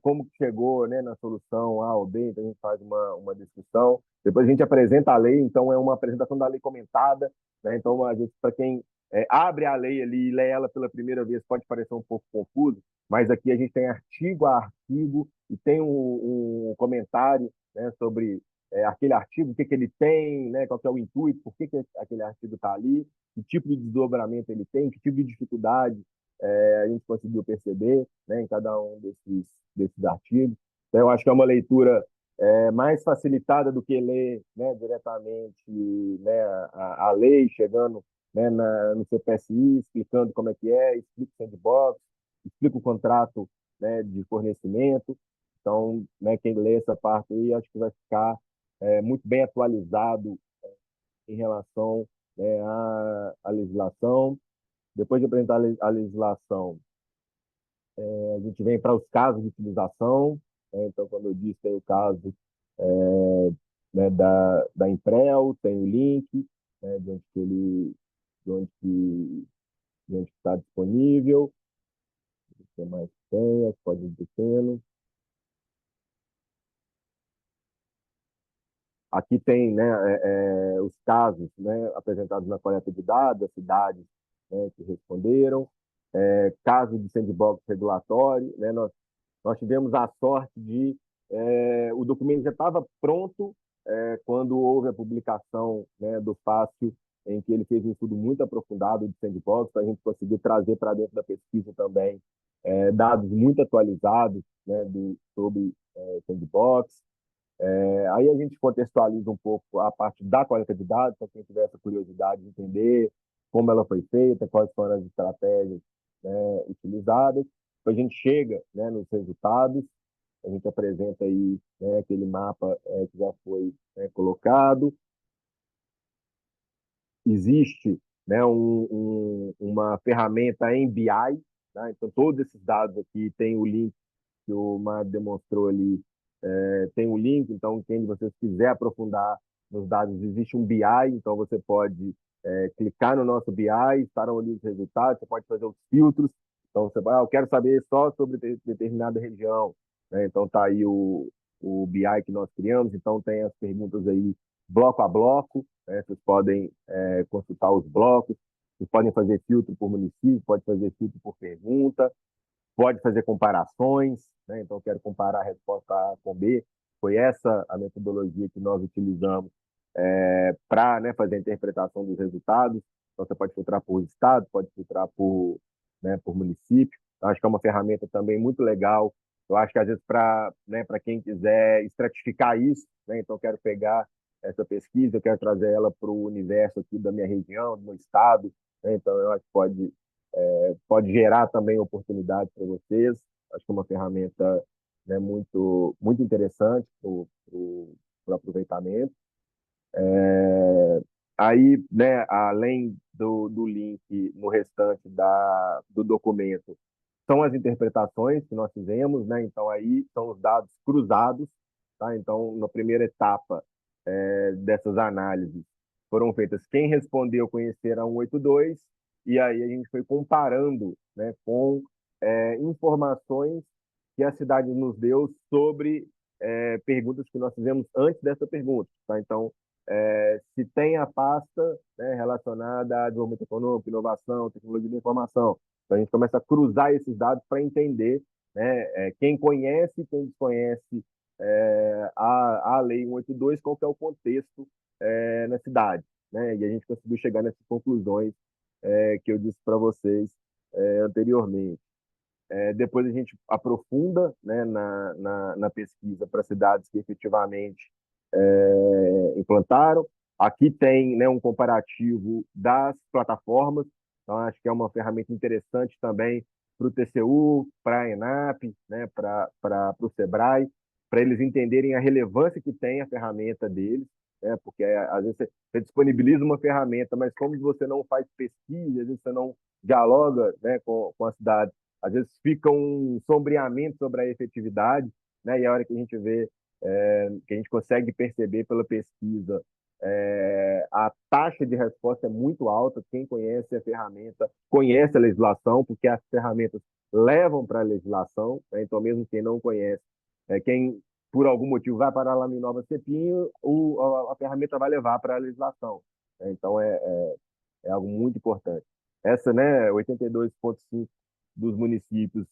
como que chegou, né, na solução A ou B. Então a gente faz uma discussão. Depois a gente apresenta a lei, então é uma apresentação da lei comentada, né? Então a gente, para quem abre a lei ali e lê ela pela primeira vez, pode parecer um pouco confuso, mas aqui a gente tem artigo a artigo e tem um comentário, né, sobre aquele artigo, o que, que ele tem, né, qual que é o intuito, por que, que aquele artigo está ali, que tipo de desdobramento ele tem, que tipo de dificuldade a gente conseguiu perceber, né, em cada um desses artigos. Então, eu acho que é uma leitura mais facilitada do que ler, né, diretamente, né, a lei, chegando, né, no CPSI, explicando como é que explica o sandbox, explica o contrato, né, de fornecimento. Então, né, quem lê essa parte aí, acho que vai ficar muito bem atualizado em relação, né, à legislação. Depois de apresentar a legislação, a gente vem para os casos de utilização. Né? Então, como eu disse, tem o caso né, da Emprel, tem o link, né, de onde está disponível. O que mais tem? Pode ir descendo. Aqui tem, né, os casos, né, apresentados na coleta de dados, as cidades, né, que responderam, caso de sandbox regulatório. Né, nós tivemos a sorte de o documento já estava pronto quando houve a publicação, né, do Fácil, em que ele fez um estudo muito aprofundado de sandbox, então a gente conseguiu trazer para dentro da pesquisa também dados muito atualizados, né, sobre sandbox. Aí a gente contextualiza um pouco a parte da coleta de dados, para quem tiver essa curiosidade de entender como ela foi feita, quais foram as estratégias, né, utilizadas. Depois a gente chega, né, nos resultados, a gente apresenta aí, né, aquele mapa que já foi, né, colocado. Existe, né, uma ferramenta em BI, né? Então todos esses dados aqui tem o link que o Mar demonstrou ali tem o link, então quem de vocês quiser aprofundar nos dados, existe um BI, então você pode clicar no nosso BI, estarão ali os resultados, você pode fazer os filtros, então você vai, eu quero saber só sobre determinada região, né? Então tá aí o BI que nós criamos, então tem as perguntas aí bloco a bloco, né? Vocês podem consultar os blocos, vocês podem fazer filtro por município, pode fazer filtro por pergunta, pode fazer comparações, né? Então, quero comparar a resposta A com B. Foi essa a metodologia que nós utilizamos para, né, fazer a interpretação dos resultados. Então, você pode filtrar por estado, pode filtrar por, né, por município. Então, acho que é uma ferramenta também muito legal. Eu acho que, às vezes, para, né, para quem quiser estratificar isso, né, então, quero pegar essa pesquisa, eu quero trazer ela para o universo aqui da minha região, do meu estado, né? Então, eu acho que pode gerar também oportunidades para vocês. Acho que é uma ferramenta, né, muito interessante para o aproveitamento. Aí, né, além do link no restante do documento, são as interpretações que nós fizemos, né? Então, aí são os dados cruzados, tá? Então, na primeira etapa dessas análises, foram feitas quem respondeu conhecer a 182, e aí a gente foi comparando, né, com informações que a cidade nos deu sobre perguntas que nós fizemos antes dessa pergunta, tá? Então, se tem a pasta, né, relacionada a desenvolvimento econômico, inovação, tecnologia da informação. Então, a gente começa a cruzar esses dados para entender, né, quem conhece, quem desconhece a Lei 182, qual que é o contexto na cidade, né? E a gente conseguiu chegar nessas conclusões que eu disse para vocês anteriormente. Depois a gente aprofunda, né, na pesquisa para cidades que efetivamente implantaram. Aqui tem, né, um comparativo das plataformas, então acho que é uma ferramenta interessante também para o TCU, para a ENAP, né, para o SEBRAE, para eles entenderem a relevância que tem a ferramenta deles, né, porque às vezes você disponibiliza uma ferramenta, mas como você não faz pesquisa, às vezes você não dialoga, né, com a cidade, às vezes fica um sombreamento sobre a efetividade, né, e a hora que a gente vê que a gente consegue perceber pela pesquisa, a taxa de resposta é muito alta. Quem conhece a ferramenta conhece a legislação, porque as ferramentas levam para a legislação, né? Então, mesmo quem não conhece, quem por algum motivo vai parar lá no Inova Cepinho, a ferramenta vai levar para a legislação, né? Então, é algo muito importante. Essa, né, 82,5% dos municípios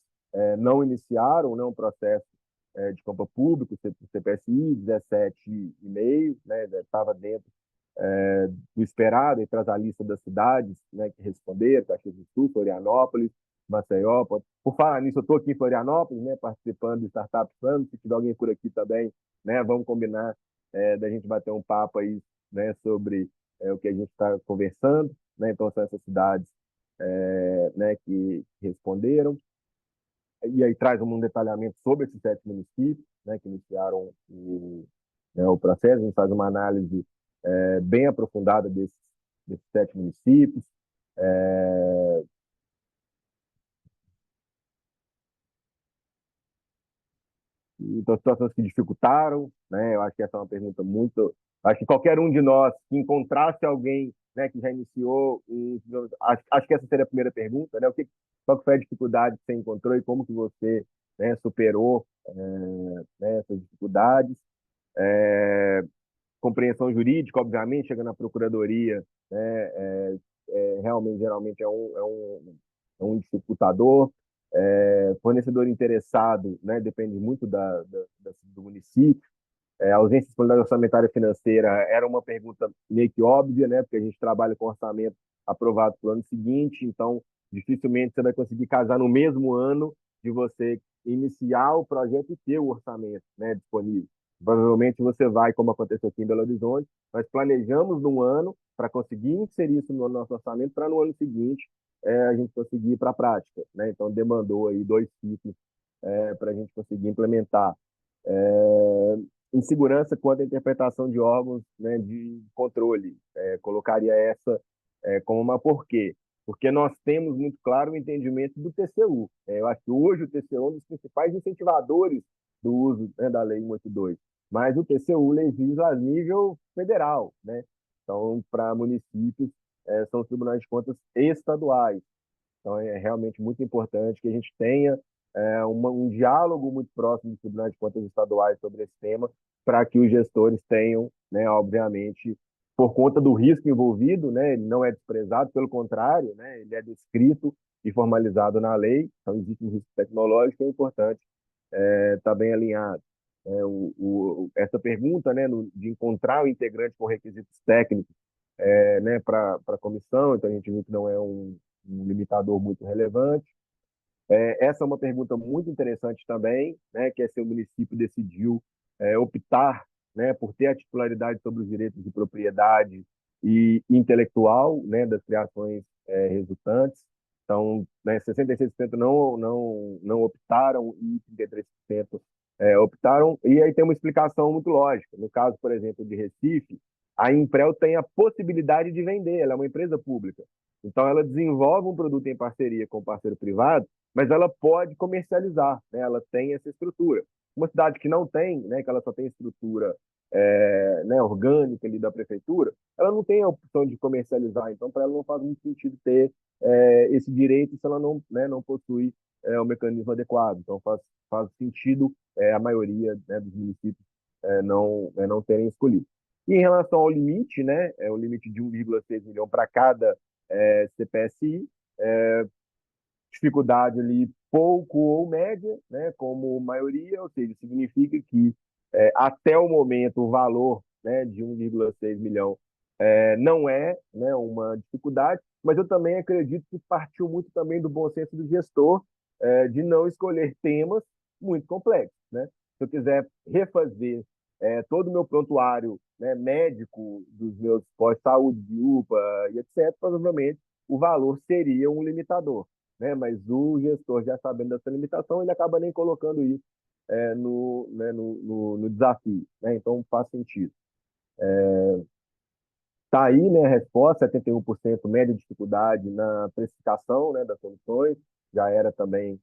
não iniciaram, né, um processo de compra público, CPSI, 17,5%, né, estava dentro do esperado, e traz a lista das cidades, né, que responderam: Caxias do Sul, Florianópolis, Maceió. Por falar nisso, eu estou aqui em Florianópolis, né, participando do Startup Summit. Se tiver alguém por aqui também, né, vamos combinar da gente bater um papo aí, né, sobre o que a gente está conversando, né? Então, são essas cidades né, que responderam. E aí traz um detalhamento sobre esses 7 municípios, né, que iniciaram o processo. A gente faz uma análise bem aprofundada desses 7 municípios. Então, situações que dificultaram, né? Eu acho que essa é uma pergunta muito... Acho que qualquer um de nós que encontrasse alguém, né, que já iniciou... Acho que essa seria a primeira pergunta, né? Qual que foi a dificuldade que você encontrou e como que você, né, superou né, essas dificuldades? Compreensão jurídica, obviamente, chega na procuradoria, né, realmente, geralmente é um dificultador. Fornecedor interessado, né, depende muito do município. A ausência de disponibilidade orçamentária financeira era uma pergunta meio que óbvia, né, porque a gente trabalha com orçamento aprovado para o ano seguinte, então dificilmente você vai conseguir casar no mesmo ano de você iniciar o projeto e ter o orçamento, né, disponível. Provavelmente você vai, como aconteceu aqui em Belo Horizonte, nós planejamos num ano para conseguir inserir isso no nosso orçamento, para no ano seguinte a gente conseguir ir para a prática, né? Então demandou aí 2 ciclos para a gente conseguir implementar. Insegurança quanto à interpretação de órgãos, né, de controle. Colocaria essa como uma por quê? Porque nós temos muito claro o entendimento do TCU. Eu acho que hoje o TCU é um dos principais incentivadores do uso, né, da Lei 182. Mas o TCU legisla a nível federal, né? Então, para municípios, são os tribunais de contas estaduais. Então, é realmente muito importante que a gente tenha um diálogo muito próximo dos tribunais de contas estaduais sobre esse tema, para que os gestores tenham, né, obviamente, por conta do risco envolvido, né, ele não é desprezado, pelo contrário, né, ele é descrito e formalizado na lei, então existe um risco tecnológico, é importante estar bem alinhado. Essa pergunta, né, de encontrar o integrante com requisitos técnicos, né, para a comissão, então a gente viu que não é um limitador muito relevante. Essa é uma pergunta muito interessante também, né, que é se o município decidiu optar, né, por ter a titularidade sobre os direitos de propriedade e intelectual, né, das criações resultantes. Então, né, 66% não optaram e 33% optaram. E aí tem uma explicação muito lógica. No caso, por exemplo, de Recife, a Imprel tem a possibilidade de vender, ela é uma empresa pública. Então, ela desenvolve um produto em parceria com o parceiro privado, mas ela pode comercializar, né? Ela tem essa estrutura. Uma cidade que não tem, né, que ela só tem estrutura né, orgânica ali da prefeitura, ela não tem a opção de comercializar, então para ela não faz muito sentido ter esse direito se ela não, né, não possui o mecanismo adequado. Então faz sentido a maioria, né, dos municípios não terem escolhido. E em relação ao limite, né, o limite de 1,6 milhão para cada CPSI, dificuldade ali pouco ou média, né, como maioria, ou seja, significa que até o momento o valor, né, de 1,6 milhão não é, né, uma dificuldade, mas eu também acredito que partiu muito também do bom senso do gestor de não escolher temas muito complexos, né? Se eu quiser refazer todo o meu prontuário, né, médico dos meus pós-saúde, de UPA e etc., provavelmente o valor seria um limitador, né? Mas o gestor, já sabendo dessa limitação, ele acaba nem colocando isso no desafio, né? Então faz sentido. Está aí, né, a resposta: 71% média dificuldade na precificação, né, das soluções. Já era também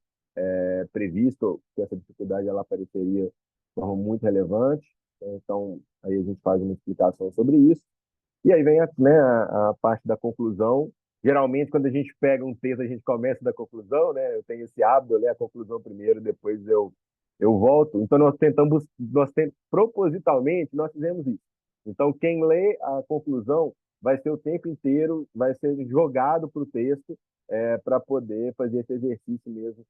previsto que essa dificuldade ela apareceria de forma muito relevante. Então, aí a gente faz uma explicação sobre isso. E aí vem a parte da conclusão. Geralmente, quando a gente pega um texto, a gente começa da conclusão, né? Eu tenho esse hábito, eu ler a conclusão primeiro, depois eu volto. Então, propositalmente, nós fizemos isso. Então, quem lê a conclusão vai ser o tempo inteiro, vai ser jogado para o texto para poder fazer esse exercício mesmo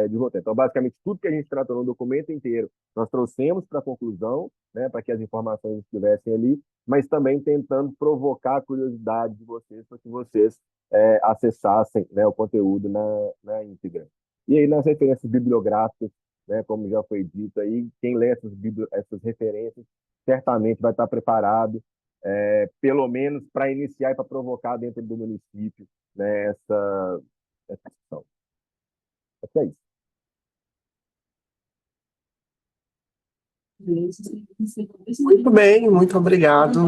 de roteiro. Então, basicamente, tudo que a gente tratou no documento inteiro, nós trouxemos para a conclusão, né, para que as informações estivessem ali, mas também tentando provocar a curiosidade de vocês para que vocês acessassem, né, o conteúdo na íntegra. E aí, nas referências bibliográficas, né, como já foi dito aí, quem lê essas referências certamente vai estar preparado, pelo menos para iniciar e para provocar dentro do município, né, essa questão. Acho que é isso. Muito bem, muito obrigado,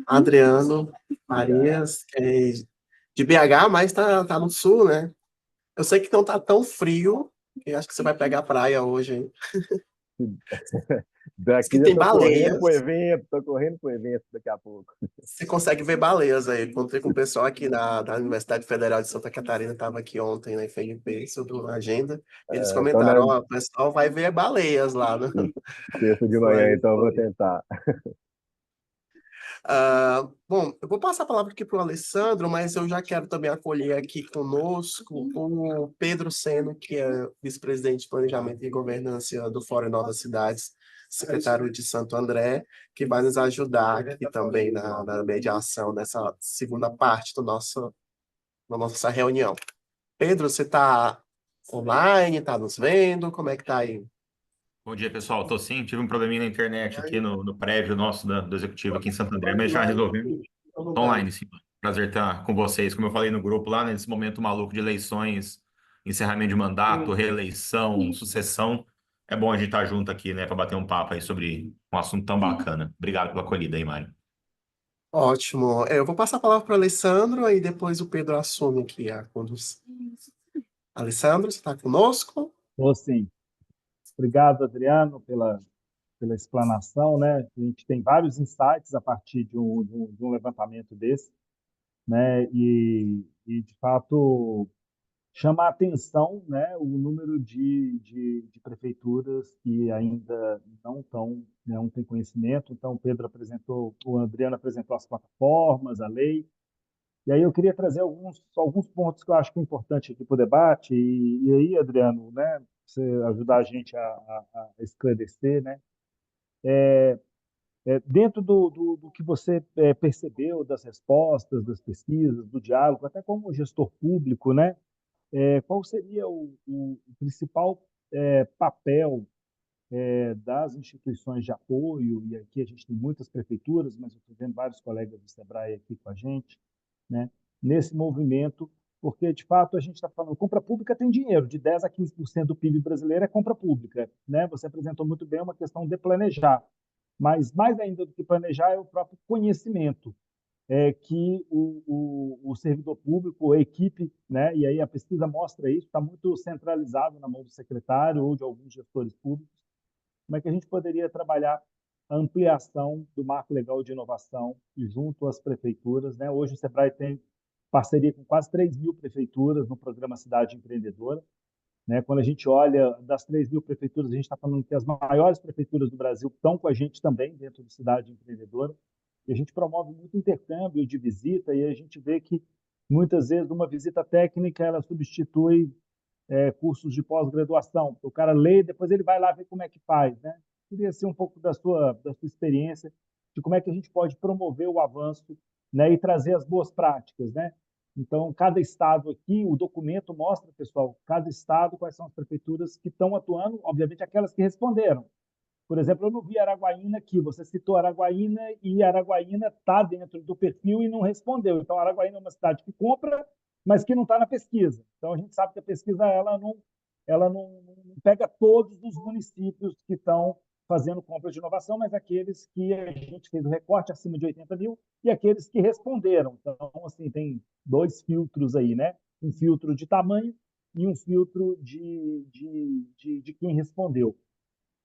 Adriano Marias, de BH, mas tá no sul, né? Eu sei que não tá tão frio, eu acho que você vai pegar praia hoje, hein? Diz Daqui que já tem estou correndo baleias. para o evento, daqui a pouco. Você consegue ver baleias aí. Encontrei com o pessoal aqui da Universidade Federal de Santa Catarina, estava aqui ontem na FNP sobre uma agenda. Eles Então, comentaram, ó, o pessoal vai ver baleias lá terça de no manhã, então eu vou aeroporto. tentar. Bom, eu vou passar a palavra aqui para o Alessandro, mas eu já quero também acolher aqui conosco o Pedro Seno, que é vice-presidente de Planejamento e Governança do Fórum Novas Cidades, secretário de Santo André, que vai nos ajudar aqui também na mediação dessa segunda parte da nossa reunião. Pedro, você está online, está nos vendo? Como é que está aí? Bom dia, pessoal. Tô sim, tive um probleminha na internet aqui no prédio nosso do Executivo aqui em Santo André, mas já resolvemos. Tô online, sim. Prazer estar com vocês. Como eu falei no grupo lá, nesse momento maluco de eleições, encerramento de mandato, reeleição, sucessão, é bom a gente estar junto aqui, né, para bater um papo aí sobre um assunto tão bacana. Obrigado pela acolhida aí, Mário. Ótimo. Eu vou passar a palavra para o Alessandro, e depois o Pedro assume aqui a condução. Alessandro, você está conosco? Estou sim. Obrigado, Adriano, pela explanação, né? A gente tem vários insights a partir de um levantamento desse, né? E, de fato, chama a atenção, né, o número de prefeituras que ainda não têm conhecimento. Então, o Adriano apresentou as plataformas, a lei, e aí eu queria trazer alguns pontos que eu acho que é importante aqui para o debate, e aí, Adriano, né, você ajudar a gente a esclarecer, né, dentro do que você percebeu das respostas, das pesquisas, do diálogo, até como gestor público, né, qual seria o principal papel das instituições de apoio, e aqui a gente tem muitas prefeituras, mas eu estou vendo vários colegas do SEBRAE aqui com a gente, né, nesse movimento, porque, de fato, a gente está falando, compra pública tem dinheiro, de 10% a 15% do PIB brasileiro é compra pública. Né? Você apresentou muito bem uma questão de planejar, mas mais ainda do que planejar é o próprio conhecimento que o servidor público, a equipe, né, e aí a pesquisa mostra isso, está muito centralizado na mão do secretário ou de alguns gestores públicos. Como é que a gente poderia trabalhar a ampliação do marco legal de inovação e junto às prefeituras? Né? Hoje o SEBRAE tem parceria com quase 3.000 prefeituras no programa Cidade Empreendedora. Né? Quando a gente olha das 3.000 prefeituras, a gente está falando que as maiores prefeituras do Brasil estão com a gente também dentro do Cidade Empreendedora. E a gente promove muito intercâmbio de visita e a gente vê que muitas vezes uma visita técnica ela substitui cursos de pós-graduação. O cara lê, depois ele vai lá ver como é que faz, né? Queria ser um pouco da sua experiência de como é que a gente pode promover o avanço, né, e trazer as boas práticas, né? Então, cada estado aqui, o documento mostra, pessoal, cada estado quais são as prefeituras que estão atuando, obviamente aquelas que responderam. Por exemplo, eu não vi Araguaína aqui. Você citou Araguaína e Araguaína está dentro do perfil e não respondeu. Então, Araguaína é uma cidade que compra, mas que não está na pesquisa. Então, a gente sabe que a pesquisa ela não pega todos os municípios que estão fazendo compras de inovação, mas aqueles que a gente fez o recorte acima de 80 mil e aqueles que responderam. Então, assim, tem dois filtros aí, né? Um filtro de tamanho e um filtro de quem respondeu.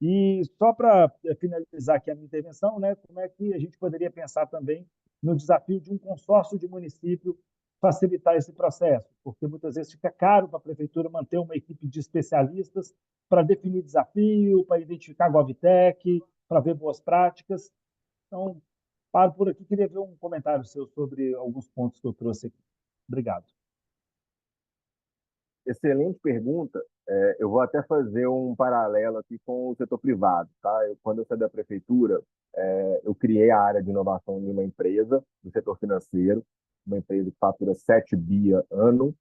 E só para finalizar aqui a minha intervenção, né, como é que a gente poderia pensar também no desafio de um consórcio de município facilitar esse processo? Porque muitas vezes fica caro para a prefeitura manter uma equipe de especialistas para definir desafio, para identificar GovTech, para ver boas práticas. Então, paro por aqui. Queria ver um comentário seu sobre alguns pontos que eu trouxe aqui. Obrigado. Excelente pergunta. Eu vou até fazer um paralelo aqui com o setor privado. Tá? Quando eu saí da prefeitura, eu criei a área de inovação em uma empresa do setor financeiro, uma empresa que fatura 7 bi ano,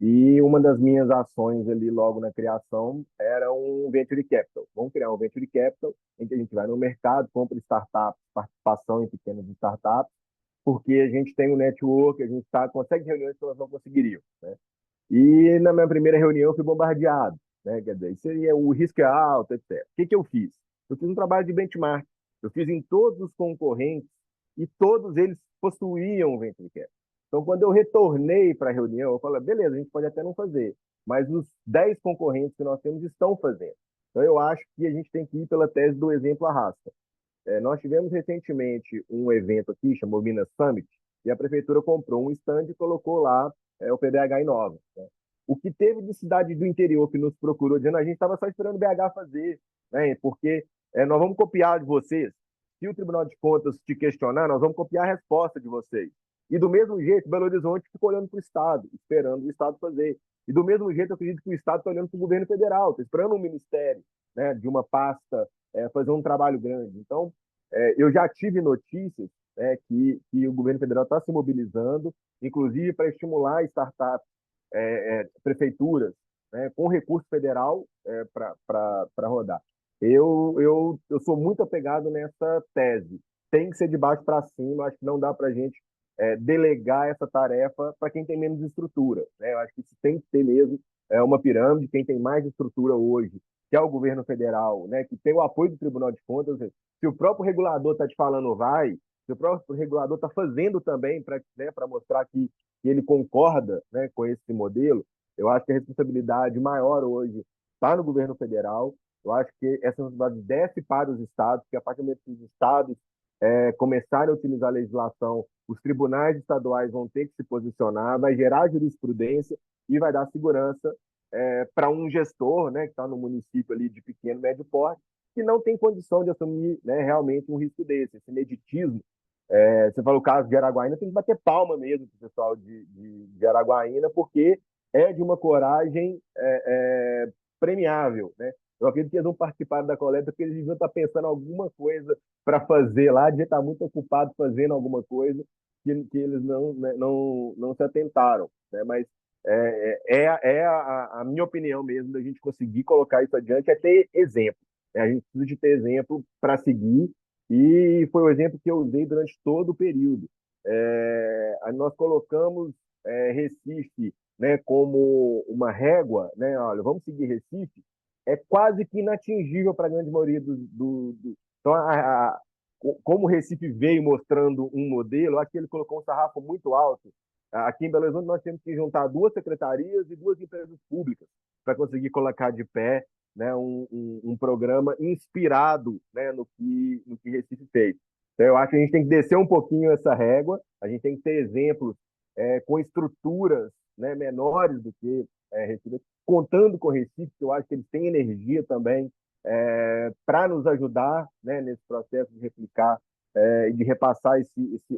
e uma das minhas ações ali logo na criação era um Venture Capital. Vamos criar um Venture Capital em que a gente vai no mercado, compra startups, participação em pequenas startups, porque a gente tem um network, a gente consegue reuniões que elas não conseguiriam. Né? E na minha primeira reunião eu fui bombardeado, né? Quer dizer, o risco é alto, etc. O que eu fiz? Eu fiz um trabalho de benchmark. Eu fiz em todos os concorrentes e todos eles possuíam o Venture Capital. Então, quando eu retornei para a reunião, eu falei, beleza, a gente pode até não fazer, mas os 10 concorrentes que nós temos estão fazendo. Então, eu acho que a gente tem que ir pela tese do exemplo arrasta. Nós tivemos recentemente um evento aqui, chamou Minas Summit, e a prefeitura comprou um stand e colocou lá o PBH Inova. Né? O que teve de cidade do interior que nos procurou, dizendo a gente estava só esperando o BH fazer, né? Porque nós vamos copiar de vocês. Se o Tribunal de Contas te questionar, nós vamos copiar a resposta de vocês. E do mesmo jeito, Belo Horizonte ficou olhando para o Estado, esperando o Estado fazer. E do mesmo jeito, eu acredito que o Estado está olhando para o governo federal, está esperando um ministério, né, de uma pasta fazer um trabalho grande. Então, eu já tive notícias que o governo federal está se mobilizando, inclusive para estimular startups, prefeituras, né, com recurso federal para rodar. Eu sou muito apegado nessa tese. Tem que ser de baixo para cima, acho que não dá para a gente delegar essa tarefa para quem tem menos estrutura. Né? Eu acho que isso tem que ter mesmo uma pirâmide, quem tem mais estrutura hoje, que é o governo federal, né, que tem o apoio do Tribunal de Contas. Se o próprio regulador está te falando vai, se o próprio regulador está fazendo também para mostrar que ele concorda, né, com esse modelo, eu acho que a responsabilidade maior hoje está no governo federal. Eu acho que essa responsabilidade desce para os estados, porque a partir do momento que os estados começarem a utilizar a legislação, os tribunais estaduais vão ter que se posicionar, vai gerar jurisprudência e vai dar segurança para um gestor, né, que está no município ali de pequeno, médio porte, que não tem condição de assumir, né, realmente um risco desse, esse ineditismo. Você falou o caso de Araguaína, tem que bater palma mesmo para o pessoal de Araguaína, porque é de uma coragem premiável, né? Eu acredito que eles não participaram da coleta porque eles deviam estar pensando alguma coisa para fazer lá, devia estar muito ocupado fazendo alguma coisa que eles não, né, não se atentaram, né? Mas a minha opinião mesmo da gente conseguir colocar isso adiante é ter exemplo, né? A gente precisa de ter exemplo para seguir e foi o exemplo que eu usei durante todo o período. Nós colocamos Recife, né, como uma régua, né? Olha, vamos seguir Recife, é quase que inatingível para a grande maioria Então, como o Recife veio mostrando um modelo, acho que ele colocou um sarrafo muito alto. Aqui em Belo Horizonte, nós temos que juntar 2 secretarias e 2 empresas públicas para conseguir colocar de pé, né, um programa inspirado, né, no que Recife fez. Então, eu acho que a gente tem que descer um pouquinho essa régua, a gente tem que ter exemplos com estruturas, né, menores do que Recife, contando com o Recife, que eu acho que eles têm energia também para nos ajudar, né, nesse processo de replicar e de repassar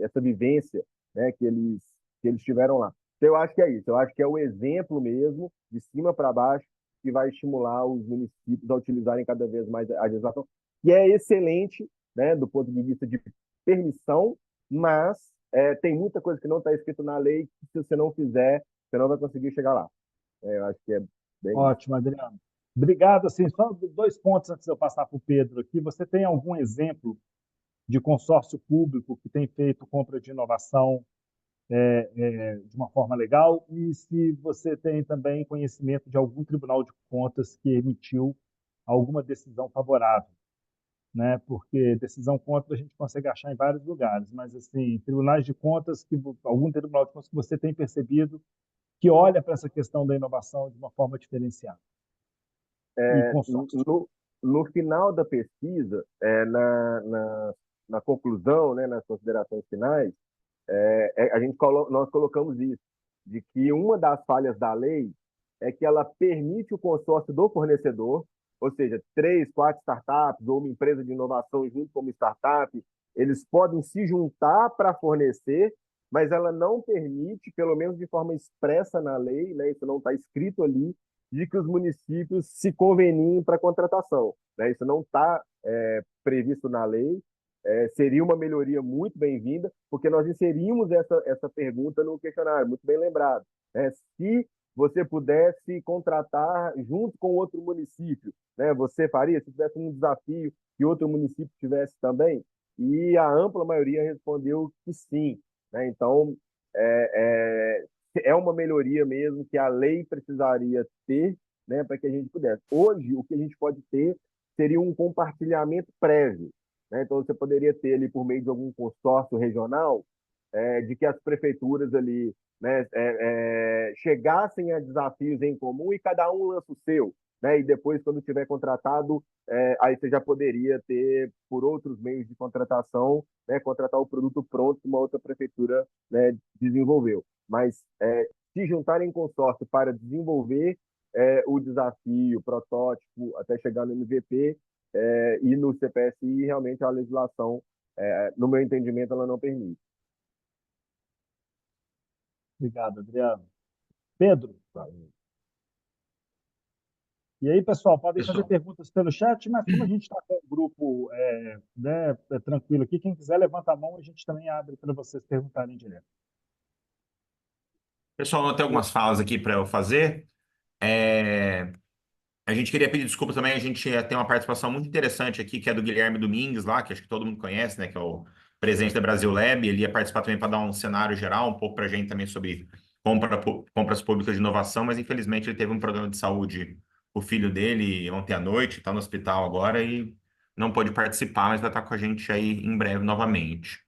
essa vivência, né, que eles tiveram lá. Então, eu acho que é isso. Eu acho que é o exemplo mesmo, de cima para baixo, que vai estimular os municípios a utilizarem cada vez mais a legislação, que é excelente, né, do ponto de vista de permissão, mas tem muita coisa que não está escrito na lei que, se você não fizer, você não vai conseguir chegar lá. Eu acho que é bem. Ótimo, Adriano. Obrigado. Assim, só 2 pontos antes de eu passar para o Pedro aqui. Você tem algum exemplo de consórcio público que tem feito compra de inovação de uma forma legal? E se você tem também conhecimento de algum tribunal de contas que emitiu alguma decisão favorável, né? Porque decisão contra a gente consegue achar em vários lugares, mas assim, tribunais de contas algum tribunal de contas que você tem percebido que olha para essa questão da inovação de uma forma diferenciada e consórcio. No final da pesquisa, na conclusão, né, nas considerações finais, nós colocamos isso, de que uma das falhas da lei é que ela permite o consórcio do fornecedor, ou seja, 3, 4 startups ou uma empresa de inovação junto com uma startup, eles podem se juntar para fornecer, mas ela não permite, pelo menos de forma expressa na lei, né, isso não está escrito ali, de que os municípios se conveniem para contratação, né? Isso não está previsto na lei. Seria uma melhoria muito bem-vinda, porque nós inserimos essa pergunta no questionário, muito bem lembrado, né? Se você pudesse contratar junto com outro município, né, você faria? Se tivesse um desafio que outro município tivesse também? E a ampla maioria respondeu que sim, né? Então, é uma melhoria mesmo que a lei precisaria ter, né, para que a gente pudesse. Hoje, o que a gente pode ter seria um compartilhamento prévio, né? Então, você poderia ter ali, por meio de algum consórcio regional, de que as prefeituras ali, né, chegassem a desafios em comum e cada um lança o seu, né? E depois, quando tiver contratado, aí você já poderia ter, por outros meios de contratação, né, contratar o produto pronto que uma outra prefeitura, né, desenvolveu. Mas se juntar em consórcio para desenvolver o desafio, o protótipo, até chegar no MVP, e no CPSI, realmente a legislação, no meu entendimento, ela não permite. Obrigado, Adriano. Pedro, e aí, pessoal, podem fazer Pessoal, perguntas pelo chat, mas como a gente está com o grupo né, tranquilo aqui, quem quiser levanta a mão, a gente também abre para vocês perguntarem direto. pessoal, eu tenho algumas falas aqui para eu fazer. A gente queria pedir desculpa também, a gente tem uma participação muito interessante aqui, que é do Guilherme Domingues lá, que acho que todo mundo conhece, né, que é o presidente da Brasil Lab. Ele ia participar também para dar um cenário geral, um pouco para a gente também sobre compras públicas de inovação, mas infelizmente ele teve um problema de saúde, o filho dele, ontem à noite, está no hospital agora e não pôde participar, mas vai estar com a gente aí em breve novamente.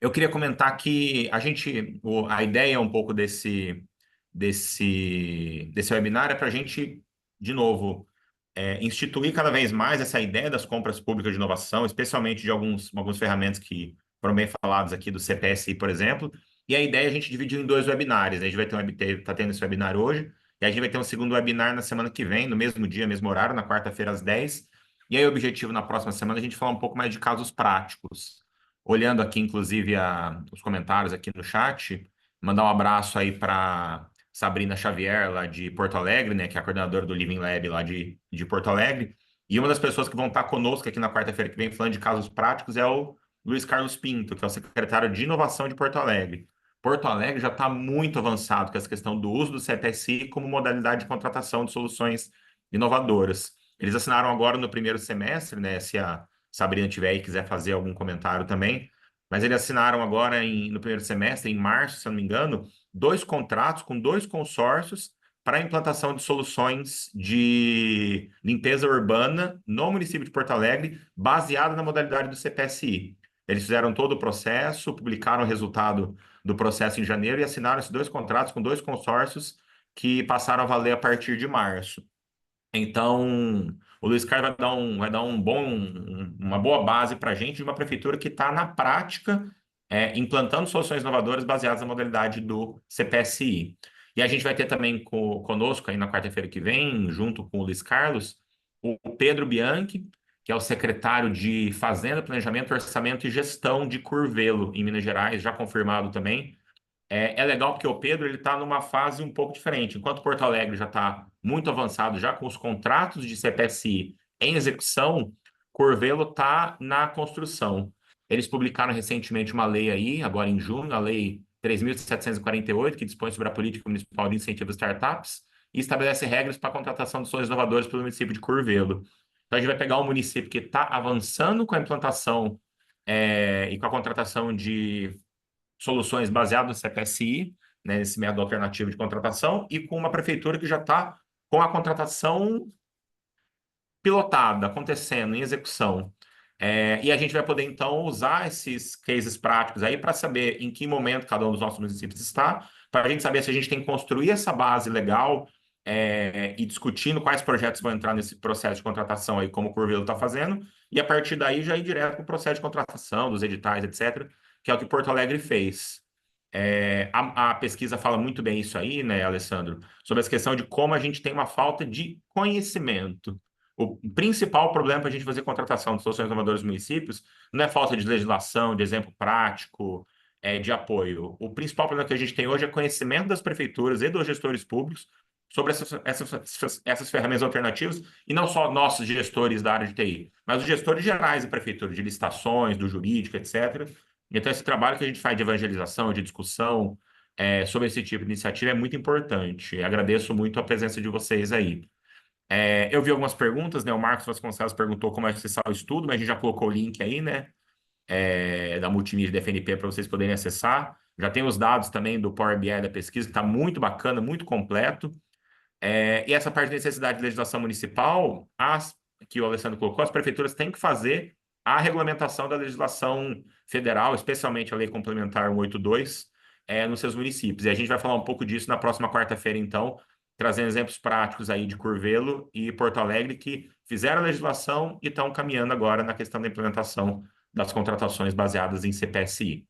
Eu queria comentar que a ideia um pouco desse webinar é para a gente de novo, instituir cada vez mais essa ideia das compras públicas de inovação, especialmente de algumas ferramentas que foram bem faladas aqui do CPSI, por exemplo. E a ideia é a gente dividir em 2 webinários. A gente vai ter tá tendo esse webinar hoje, e a gente vai ter um segundo webinar na semana que vem, no mesmo dia, mesmo horário, na quarta-feira às 10. E aí o objetivo na próxima semana é a gente falar um pouco mais de casos práticos. Olhando aqui, inclusive, os comentários aqui no chat, mandar um abraço aí para Sabrina Xavier, lá de Porto Alegre, né, que é a coordenadora do Living Lab lá de Porto Alegre. E uma das pessoas que vão estar conosco aqui na quarta-feira que vem falando de casos práticos é o Luiz Carlos Pinto, que é o secretário de Inovação de Porto Alegre. Porto Alegre já está muito avançado com essa questão do uso do CPSI como modalidade de contratação de soluções inovadoras. Eles assinaram agora no primeiro semestre, né, se a Sabrina tiver aí e quiser fazer algum comentário também, mas eles assinaram agora no primeiro semestre, em março, se eu não me engano, 2 contratos com 2 consórcios para a implantação de soluções de limpeza urbana no município de Porto Alegre, baseada na modalidade do CPSI. Eles fizeram todo o processo, publicaram o resultado do processo em janeiro e assinaram esses 2 contratos com 2 consórcios que passaram a valer a partir de março. Então, o Luiz Carlos vai dar uma boa base para a gente de uma prefeitura que está, na prática, implantando soluções inovadoras baseadas na modalidade do CPSI. E a gente vai ter também conosco, aí na quarta-feira que vem, junto com o Luiz Carlos, o Pedro Bianchi, que é o secretário de Fazenda, Planejamento, Orçamento e Gestão de Curvelo, em Minas Gerais, já confirmado também. É legal porque o Pedro ele está numa fase um pouco diferente. Enquanto Porto Alegre já está muito avançado, já com os contratos de CPSI em execução, Curvelo está na construção. Eles publicaram recentemente uma lei aí, agora em junho, a Lei 3.748, que dispõe sobre a política municipal de incentivo a startups e estabelece regras para a contratação de soluções inovadoras pelo município de Curvelo. Então, a gente vai pegar um município que está avançando com a implantação e com a contratação de soluções baseadas no CPSI, né, nesse método alternativo de contratação, e com uma prefeitura que já está com a contratação pilotada, acontecendo, em execução. E a gente vai poder, então, usar esses cases práticos aí para saber em que momento cada um dos nossos municípios está, para a gente saber se a gente tem que construir essa base legal e discutindo quais projetos vão entrar nesse processo de contratação aí, como o Curvelo está fazendo, e a partir daí já ir direto para o processo de contratação, dos editais, etc., que é o que Porto Alegre fez. A pesquisa fala muito bem isso aí, né, Alessandro, sobre essa questão de como a gente tem uma falta de conhecimento. O principal problema para a gente fazer contratação de soluções inovadoras nos municípios não é falta de legislação, de exemplo prático, de apoio. O principal problema que a gente tem hoje é conhecimento das prefeituras e dos gestores públicos sobre essas ferramentas alternativas, e não só nossos gestores da área de TI, mas os gestores gerais da prefeitura, de licitações, do jurídico, etc. Então, esse trabalho que a gente faz de evangelização, de discussão sobre esse tipo de iniciativa é muito importante. Agradeço muito a presença de vocês aí. Eu vi algumas perguntas, né? O Marcos Vasconcelos perguntou como é que acessar o estudo, mas a gente já colocou o link aí, né? Da Multimídia da FNP para vocês poderem acessar. Já tem os dados também do Power BI da pesquisa, que está muito bacana, muito completo. E essa parte de necessidade de legislação municipal, que o Alessandro colocou, as prefeituras têm que fazer a regulamentação da legislação federal, especialmente a Lei Complementar 182, nos seus municípios. E a gente vai falar um pouco disso na próxima quarta-feira, então, trazendo exemplos práticos aí de Curvelo e Porto Alegre, que fizeram a legislação e estão caminhando agora na questão da implementação das contratações baseadas em CPSI.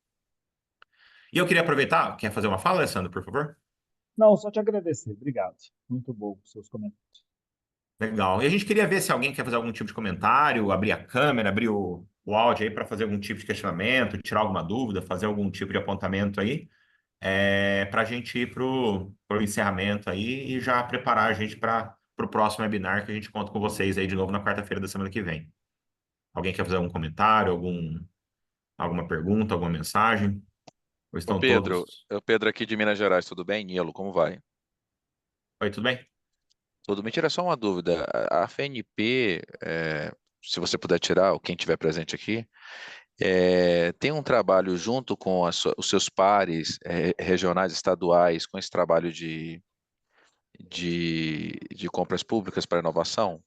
E eu queria aproveitar, quer fazer uma fala, Alessandro, por favor? Não, só te agradecer. Obrigado. Muito bom os seus comentários. Legal. E a gente queria ver se alguém quer fazer algum tipo de comentário, abrir a câmera, abrir o áudio aí para fazer algum tipo de questionamento, tirar alguma dúvida, fazer algum tipo de apontamento aí, para a gente ir para o encerramento aí e já preparar a gente para o próximo webinar que a gente conta com vocês aí de novo na quarta-feira da semana que vem. Alguém quer fazer algum comentário, alguma pergunta, alguma mensagem? Ou Ô estão Pedro, todos? é o Pedro aqui de Minas Gerais, tudo bem? Nilo, como vai? Oi, tudo bem? Tudo. Me tira só uma dúvida. A FNP, se você puder tirar, ou quem estiver presente aqui, tem um trabalho junto com os seus pares regionais, estaduais, com esse trabalho de compras públicas para inovação?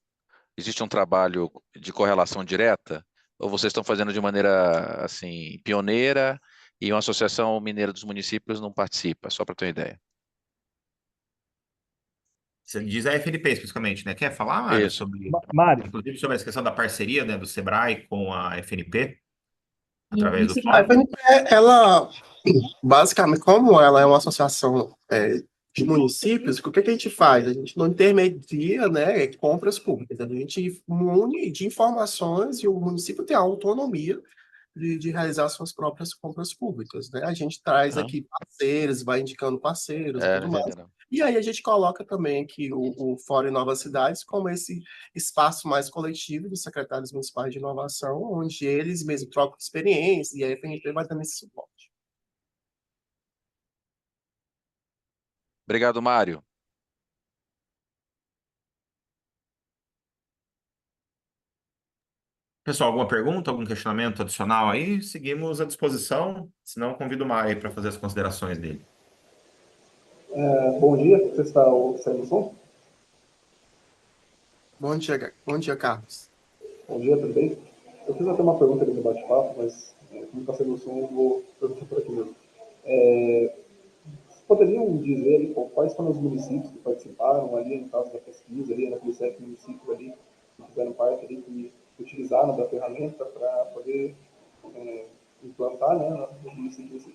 Existe um trabalho de correlação direta? Ou vocês estão fazendo de maneira assim pioneira e uma associação mineira dos municípios não participa? Só para ter uma ideia. Você diz a FNP especificamente, né? Quer falar, Mário, Isso. Mário, inclusive sobre essa questão da parceria, né, do Sebrae com a FNP, através do A fórum? FNP, ela, basicamente, como ela é uma associação de municípios, o que que a gente faz? A gente não intermedia, né, compras públicas, a gente une de informações e o município tem a autonomia de realizar suas próprias compras públicas, né? A gente traz Aham. aqui parceiros, vai indicando parceiros e tudo mais. Entenderam. E aí a gente coloca também aqui o Fórum Novas Cidades como esse espaço mais coletivo dos secretários municipais de inovação, onde eles mesmos trocam experiências e a FNP vai dando esse suporte. Obrigado, Mário. Pessoal, alguma pergunta, algum questionamento adicional aí? Seguimos à disposição, senão convido o Mário para fazer as considerações dele. Bom dia, você está observando o som? Bom dia, Carlos. Bom dia, tudo bem? Eu fiz até uma pergunta ali no bate-papo, mas como está sendo o som, eu vou perguntar por aqui mesmo. Vocês poderiam dizer ali quais foram os municípios que participaram ali, no caso da pesquisa, ali, naqueles 7 municípios ali, que fizeram parte ali, que utilizaram da ferramenta para poder implantar, né, nos municípios assim?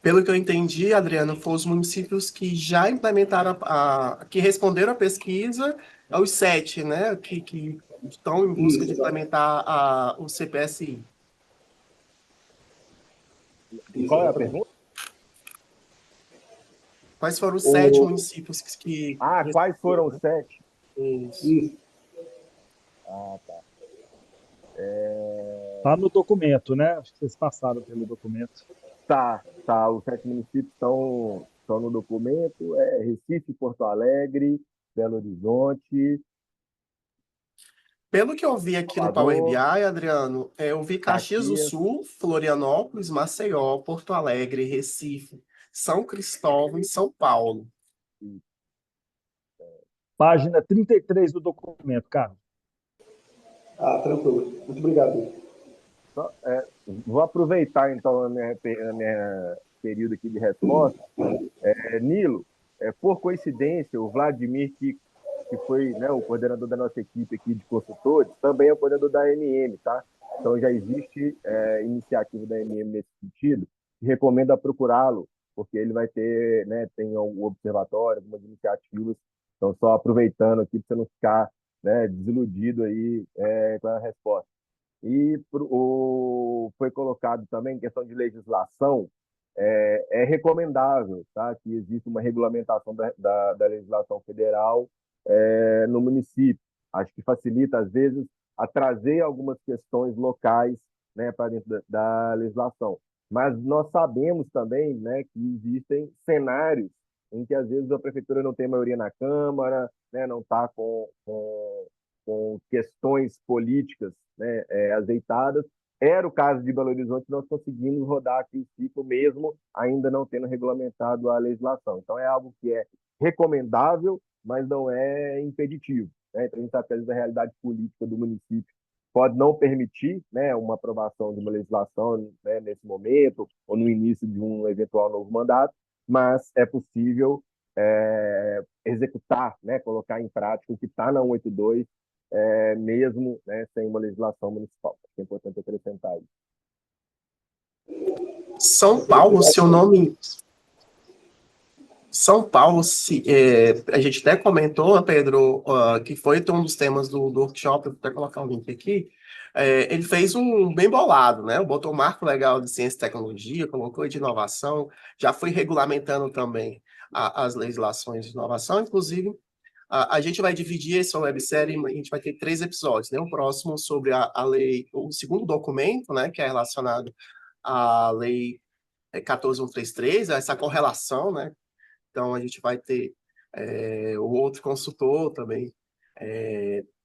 Pelo que eu entendi, Adriano, foram os municípios que já implementaram que responderam à pesquisa, os 7, né? Que estão em busca Isso, de exato. implementar o CPSI. Isso, Qual é a exatamente. pergunta? Quais foram os 7 municípios que Quais foram os 7? Isso. Isso. Tá. tá no documento, né? Acho que vocês passaram pelo documento. Tá. Os 7 municípios estão no documento. Recife, Porto Alegre, Belo Horizonte. Pelo que eu vi aqui no Power BI, Adriano, eu vi Caxias do Caxias. Sul, Florianópolis, Maceió, Porto Alegre, Recife, São Cristóvão e São Paulo. Página 33 do documento, Carlos. Tranquilo. Muito obrigado. Vou aproveitar, então, a minha período aqui de resposta. Nilo, por coincidência, o Vladimir, que foi, né, o coordenador da nossa equipe aqui de consultores, também é o coordenador da AMM, tá? Então, já existe iniciativa da AMM nesse sentido, e recomendo a procurá-lo, porque ele vai ter, né, tem um observatório, algumas iniciativas. Então, só aproveitando aqui para você não ficar, né, desiludido aí com a resposta. E foi colocado também, em questão de legislação, é recomendável, tá, que exista uma regulamentação da legislação federal no município. Acho que facilita, às vezes, a trazer algumas questões locais, né, para dentro da legislação. Mas nós sabemos também, né, que existem cenários em que, às vezes, a prefeitura não tem maioria na Câmara, né, não está com questões políticas, né, azeitadas. Era o caso de Belo Horizonte, nós conseguimos rodar aqui o ciclo mesmo ainda não tendo regulamentado a legislação. Então, é algo que é recomendável, mas não é impeditivo, né? Então, a gente está perto da realidade política do município. Pode não permitir, né, uma aprovação de uma legislação, né, nesse momento, ou no início de um eventual novo mandato, mas é possível executar, né, colocar em prática o que está na 182, mesmo, né, sem uma legislação municipal. É importante acrescentar isso. São Paulo, seu nome... São Paulo, a gente até comentou, Pedro, que foi um dos temas do workshop, vou até colocar o link aqui. Ele fez um bem bolado, né? Botou um marco legal de ciência e tecnologia, colocou de inovação, já foi regulamentando também as legislações de inovação, inclusive. A gente vai dividir essa websérie, a gente vai ter 3 episódios, né? O próximo sobre a lei, o segundo documento, né? Que é relacionado à lei 14.133, essa correlação, né? Então, a gente vai ter o outro consultor também,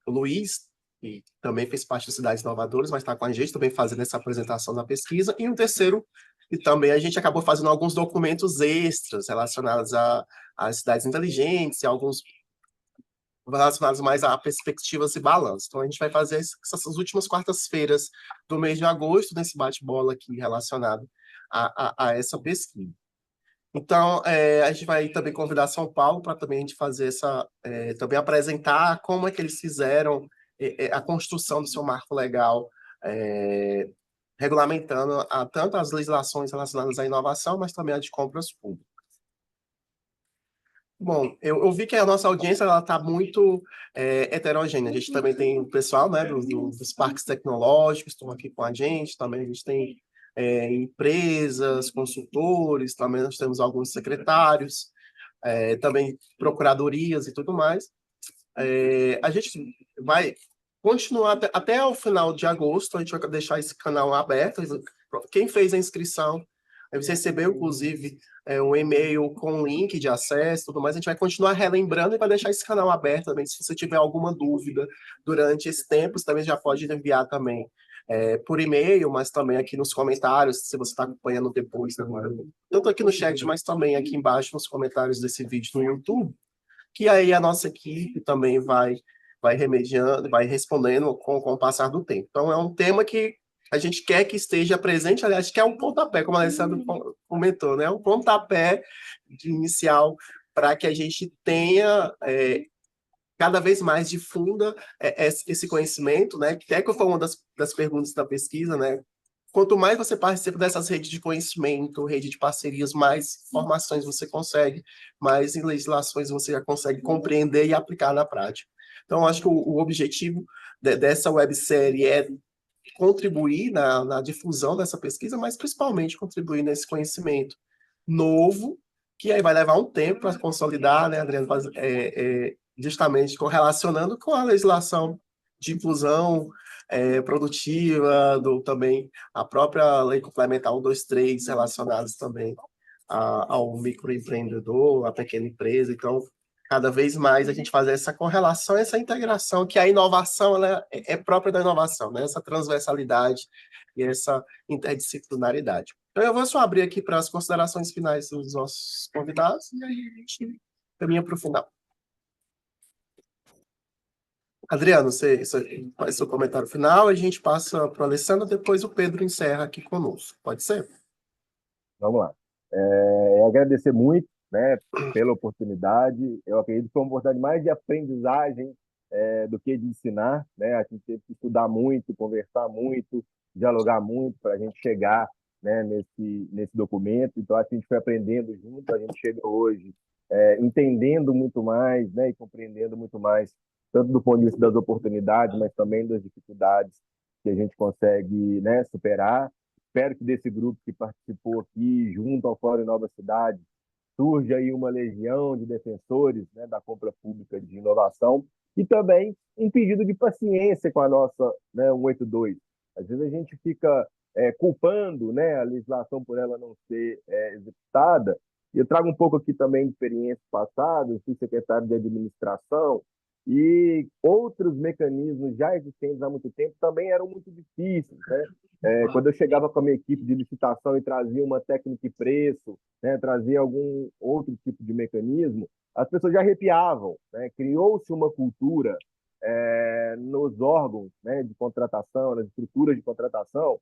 o Luiz, que também fez parte das Cidades Inovadoras, mas está com a gente também fazendo essa apresentação da pesquisa. E um terceiro, e também a gente acabou fazendo alguns documentos extras relacionados às cidades inteligentes e alguns relacionados mais a perspectivas e balanço. Então, a gente vai fazer essas últimas quartas-feiras do mês de agosto, nesse bate-bola aqui relacionado a essa pesquisa. Então, a gente vai também convidar São Paulo para também a gente fazer também apresentar como é que eles fizeram a construção do seu marco legal, regulamentando tanto as legislações relacionadas à inovação, mas também a de compras públicas. Bom, eu vi que a nossa audiência está muito heterogênea. A gente também tem o pessoal, né, dos parques tecnológicos, estão aqui com a gente, também a gente tem empresas, consultores, também nós temos alguns secretários, também procuradorias e tudo mais. A gente vai continuar até o final de agosto, a gente vai deixar esse canal aberto. Quem fez a inscrição, você recebeu, inclusive, um e-mail com link de acesso e tudo mais. A gente vai continuar relembrando e vai deixar esse canal aberto também. Se você tiver alguma dúvida durante esse tempo, você também já pode enviar também por e-mail, mas também aqui nos comentários, se você está acompanhando depois, né? Tanto aqui no chat, mas também aqui embaixo nos comentários desse vídeo no YouTube, que aí a nossa equipe também vai remediando, vai respondendo com o passar do tempo. Então, é um tema que a gente quer que esteja presente, aliás, que é um pontapé, como a Alessandro comentou, né? Um pontapé inicial para que a gente tenha cada vez mais difunda esse conhecimento, né? Que foi uma das perguntas da pesquisa, né? Quanto mais você participa dessas redes de conhecimento, rede de parcerias, mais formações você consegue, mais legislações você já consegue compreender e aplicar na prática. Então, acho que o objetivo dessa websérie é contribuir na difusão dessa pesquisa, mas principalmente contribuir nesse conhecimento novo, que aí vai levar um tempo para consolidar, né, Adriano? Justamente correlacionando com a legislação de inclusão produtiva, também a própria Lei Complementar 123, relacionadas também ao microempreendedor, à pequena empresa. Então, cada vez mais a gente fazer essa correlação, essa integração, que a inovação ela é própria da inovação, né? Essa transversalidade e essa interdisciplinaridade. Então, eu vou só abrir aqui para as considerações finais dos nossos convidados, e aí a gente caminha para o final. Adriano, você faz seu comentário final, a gente passa para o Alessandro, depois o Pedro encerra aqui conosco. Pode ser? Vamos lá. Agradecer muito, né, pela oportunidade. Eu acredito que foi uma oportunidade mais de aprendizagem do que de ensinar, né? A gente teve que estudar muito, conversar muito, dialogar muito para a gente chegar, né, nesse documento. Então, acho que a gente foi aprendendo junto, a gente chega hoje entendendo muito mais, né, e compreendendo muito mais, tanto do ponto de vista das oportunidades, mas também das dificuldades que a gente consegue, né, superar. Espero que desse grupo que participou aqui, junto ao Fórum Nova Cidade, surja aí uma legião de defensores, né, da compra pública de inovação e também um pedido de paciência com a nossa, né, 182. Às vezes a gente fica culpando, né, a legislação por ela não ser executada. E eu trago um pouco aqui também de experiências passadas, fui secretário de administração, e outros mecanismos já existentes há muito tempo também eram muito difíceis, né? Quando eu chegava com a minha equipe de licitação e trazia uma técnica e preço, né, trazia algum outro tipo de mecanismo, as pessoas já arrepiavam, né? Criou-se uma cultura nos órgãos, né, de contratação, nas estruturas de contratação,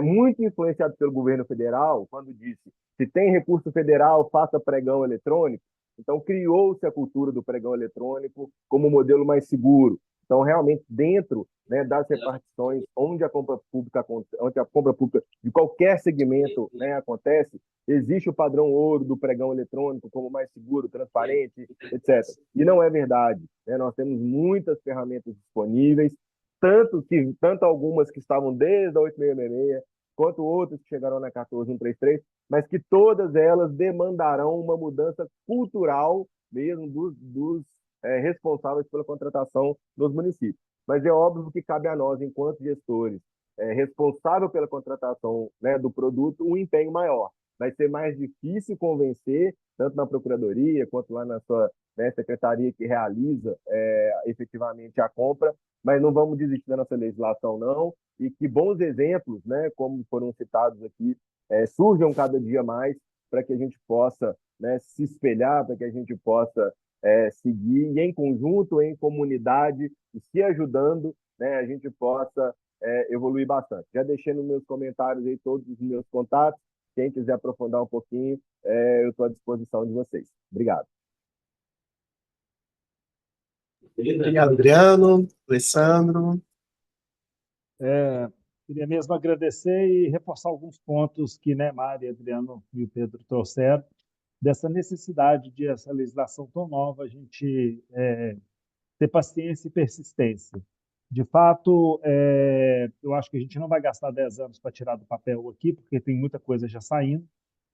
muito influenciado pelo governo federal, quando disse: se tem recurso federal, faça pregão eletrônico. Então, criou-se a cultura do pregão eletrônico como modelo mais seguro. Então, realmente, dentro, né, das repartições onde a compra pública de qualquer segmento, né, acontece, existe o padrão ouro do pregão eletrônico como mais seguro, transparente, etc. E não é verdade, né? Nós temos muitas ferramentas disponíveis, tanto algumas que estavam desde a 8666, quanto outras que chegaram na 14133, mas que todas elas demandarão uma mudança cultural mesmo dos responsáveis pela contratação nos municípios. Mas é óbvio que cabe a nós, enquanto gestores, responsável pela contratação, né, do produto, um empenho maior. Vai ser mais difícil convencer, tanto na procuradoria quanto lá na sua, né, secretaria que realiza efetivamente a compra, mas não vamos desistir da nossa legislação, não, e que bons exemplos, né, como foram citados aqui, surjam cada dia mais para que a gente possa, né, se espelhar, para que a gente possa seguir, e em conjunto, em comunidade, e se ajudando, né, a gente possa evoluir bastante. Já deixei nos meus comentários aí todos os meus contatos, quem quiser aprofundar um pouquinho, eu estou à disposição de vocês. Obrigado. Obrigado, Adriano, Alessandro. Queria mesmo agradecer e reforçar alguns pontos que, né, Mari, Adriano e o Pedro trouxeram, dessa necessidade de essa legislação tão nova, a gente ter paciência e persistência. De fato, eu acho que a gente não vai gastar 10 anos para tirar do papel aqui, porque tem muita coisa já saindo.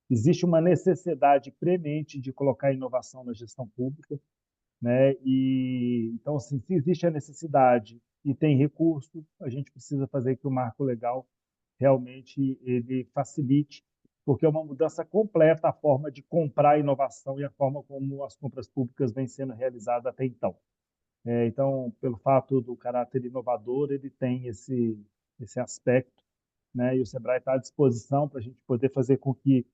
Existe uma necessidade premente de colocar inovação na gestão pública, né? E então, assim, se existe a necessidade e tem recurso, a gente precisa fazer que o marco legal realmente ele facilite, porque é uma mudança completa a forma de comprar a inovação e a forma como as compras públicas vêm sendo realizadas até então. Então, pelo fato do caráter inovador, ele tem esse aspecto, né? E o Sebrae está à disposição para a gente poder fazer com que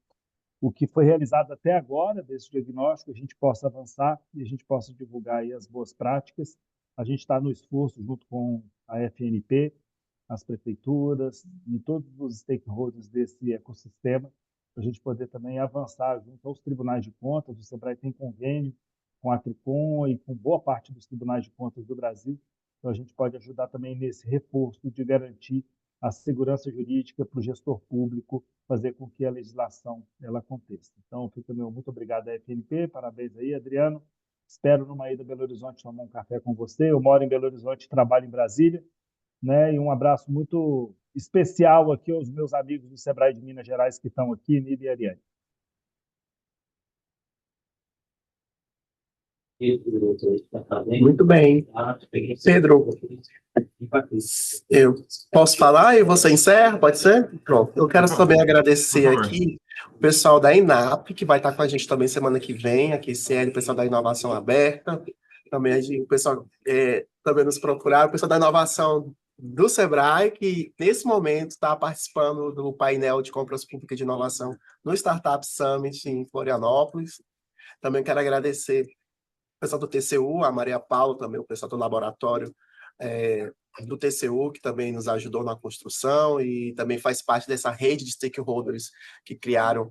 o que foi realizado até agora desse diagnóstico a gente possa avançar e a gente possa divulgar aí as boas práticas. A gente está no esforço junto com a FNP, as prefeituras e todos os stakeholders desse ecossistema para a gente poder também avançar junto aos tribunais de contas. O Sebrae tem convênio com a Tricom e com boa parte dos tribunais de contas do Brasil, então a gente pode ajudar também nesse reforço de garantir a segurança jurídica para o gestor público, fazer com que a legislação ela aconteça. Então, fica meu muito obrigado à FNP, parabéns aí, Adriano. Espero numa ida a Belo Horizonte tomar um café com você. Eu moro em Belo Horizonte, trabalho em Brasília, né? E um abraço muito especial aqui aos meus amigos do Sebrae de Minas Gerais que estão aqui, Nívia e Ariane. Muito bem. Pedro, eu posso falar e você encerra? Pode ser? Pronto. Eu quero também agradecer aqui o pessoal da INAP, que vai estar com a gente também semana que vem, aqui, CL, o pessoal da Inovação Aberta. Também o pessoal também nos procurar, o pessoal da Inovação do Sebrae, que nesse momento está participando do painel de compras públicas de inovação no Startup Summit em Florianópolis. Também quero agradecer o pessoal do TCU, a Maria Paula também, o pessoal do laboratório do TCU, que também nos ajudou na construção e também faz parte dessa rede de stakeholders que criaram,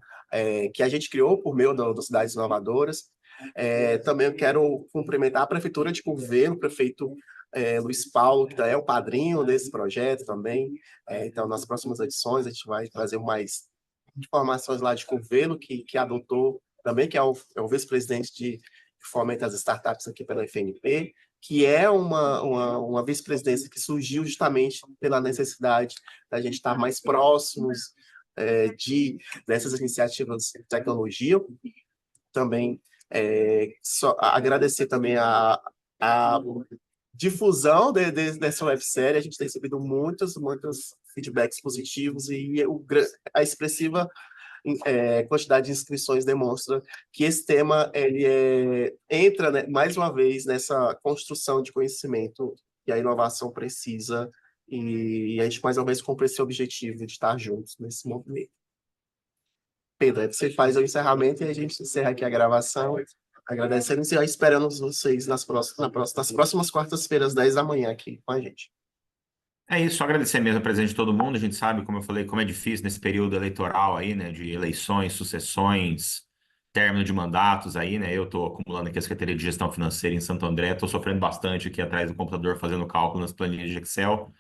que a gente criou por meio das Cidades Inovadoras. Também eu quero cumprimentar a Prefeitura de Curvelo, o prefeito Luiz Paulo, que é o padrinho desse projeto também. Então, nas próximas edições, a gente vai trazer mais informações lá de Curvelo, que adotou também, que é o vice-presidente de fomenta as startups aqui pela FNP, que é uma vice-presidência que surgiu justamente pela necessidade da gente estar mais próximos dessas iniciativas de tecnologia. Também agradecer também a difusão dessa websérie. A gente tem recebido muitos feedbacks positivos e a expressiva quantidade de inscrições demonstra que esse tema entra, né, mais uma vez nessa construção de conhecimento que a inovação precisa, e a gente mais uma vez cumpre esse objetivo de estar juntos nesse movimento. Pedro, você faz o encerramento e a gente encerra aqui a gravação, agradecendo e esperando vocês nas próximas quartas-feiras, 10 da manhã, aqui com a gente. É isso, só agradecer mesmo a presença de todo mundo. A gente sabe, como eu falei, como é difícil nesse período eleitoral aí, né, de eleições, sucessões, término de mandatos aí, né? Eu estou acumulando aqui a Secretaria de Gestão Financeira em Santo André, estou sofrendo bastante aqui atrás do computador, fazendo cálculo nas planilhas de Excel.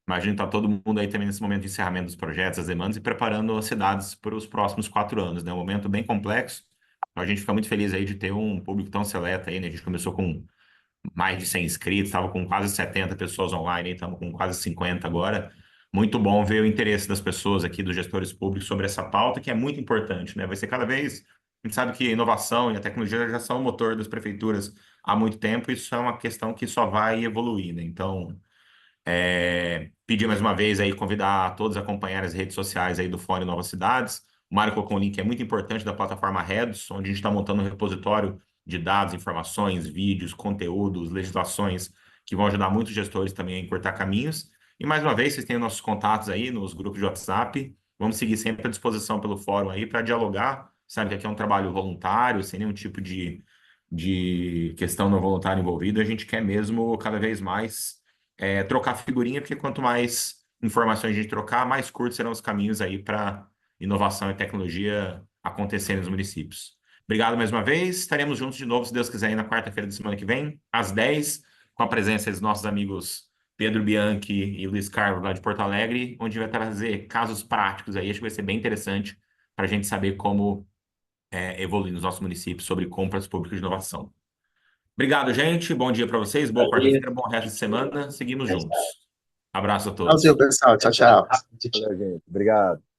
Imagino que está todo mundo aí também nesse momento de encerramento dos projetos, das demandas e preparando as cidades para os próximos 4 anos, né? Um momento bem complexo. A gente fica muito feliz aí de ter um público tão seleto aí, né? A gente começou com mais de 100 inscritos, estava com quase 70 pessoas online, estamos com quase 50 agora. Muito bom ver o interesse das pessoas aqui, dos gestores públicos, sobre essa pauta, que é muito importante, né? Vai ser cada vez... A gente sabe que a inovação e a tecnologia já são o motor das prefeituras há muito tempo, e isso é uma questão que só vai evoluir, né? Então, pedir mais uma vez aí, convidar todos a acompanhar as redes sociais aí do Fórum Novas Cidades. O Mário colocou um link que é muito importante da plataforma Redos, onde a gente está montando um repositório de dados, informações, vídeos, conteúdos, legislações, que vão ajudar muitos gestores também a encurtar caminhos. E mais uma vez, vocês têm nossos contatos aí nos grupos de WhatsApp. Vamos seguir sempre à disposição pelo fórum aí para dialogar. Sabe que aqui é um trabalho voluntário, sem nenhum tipo de questão não voluntária envolvida. A gente quer mesmo cada vez mais trocar figurinha, porque quanto mais informações a gente trocar, mais curtos serão os caminhos aí para inovação e tecnologia acontecendo nos municípios. Obrigado mais uma vez. Estaremos juntos de novo, se Deus quiser, na quarta-feira da semana que vem, às 10, com a presença dos nossos amigos Pedro Bianchi e Luiz Carlos, lá de Porto Alegre, onde vai trazer casos práticos aí. Acho que vai ser bem interessante para a gente saber como evoluir nos nossos municípios sobre compras públicas de inovação. Obrigado, gente. Bom dia para vocês. Boa quarta-feira, bom resto de semana. Seguimos juntos. Abraço a todos. Tchauzinho, pessoal. Tchau, tchau. Valeu, gente. Obrigado.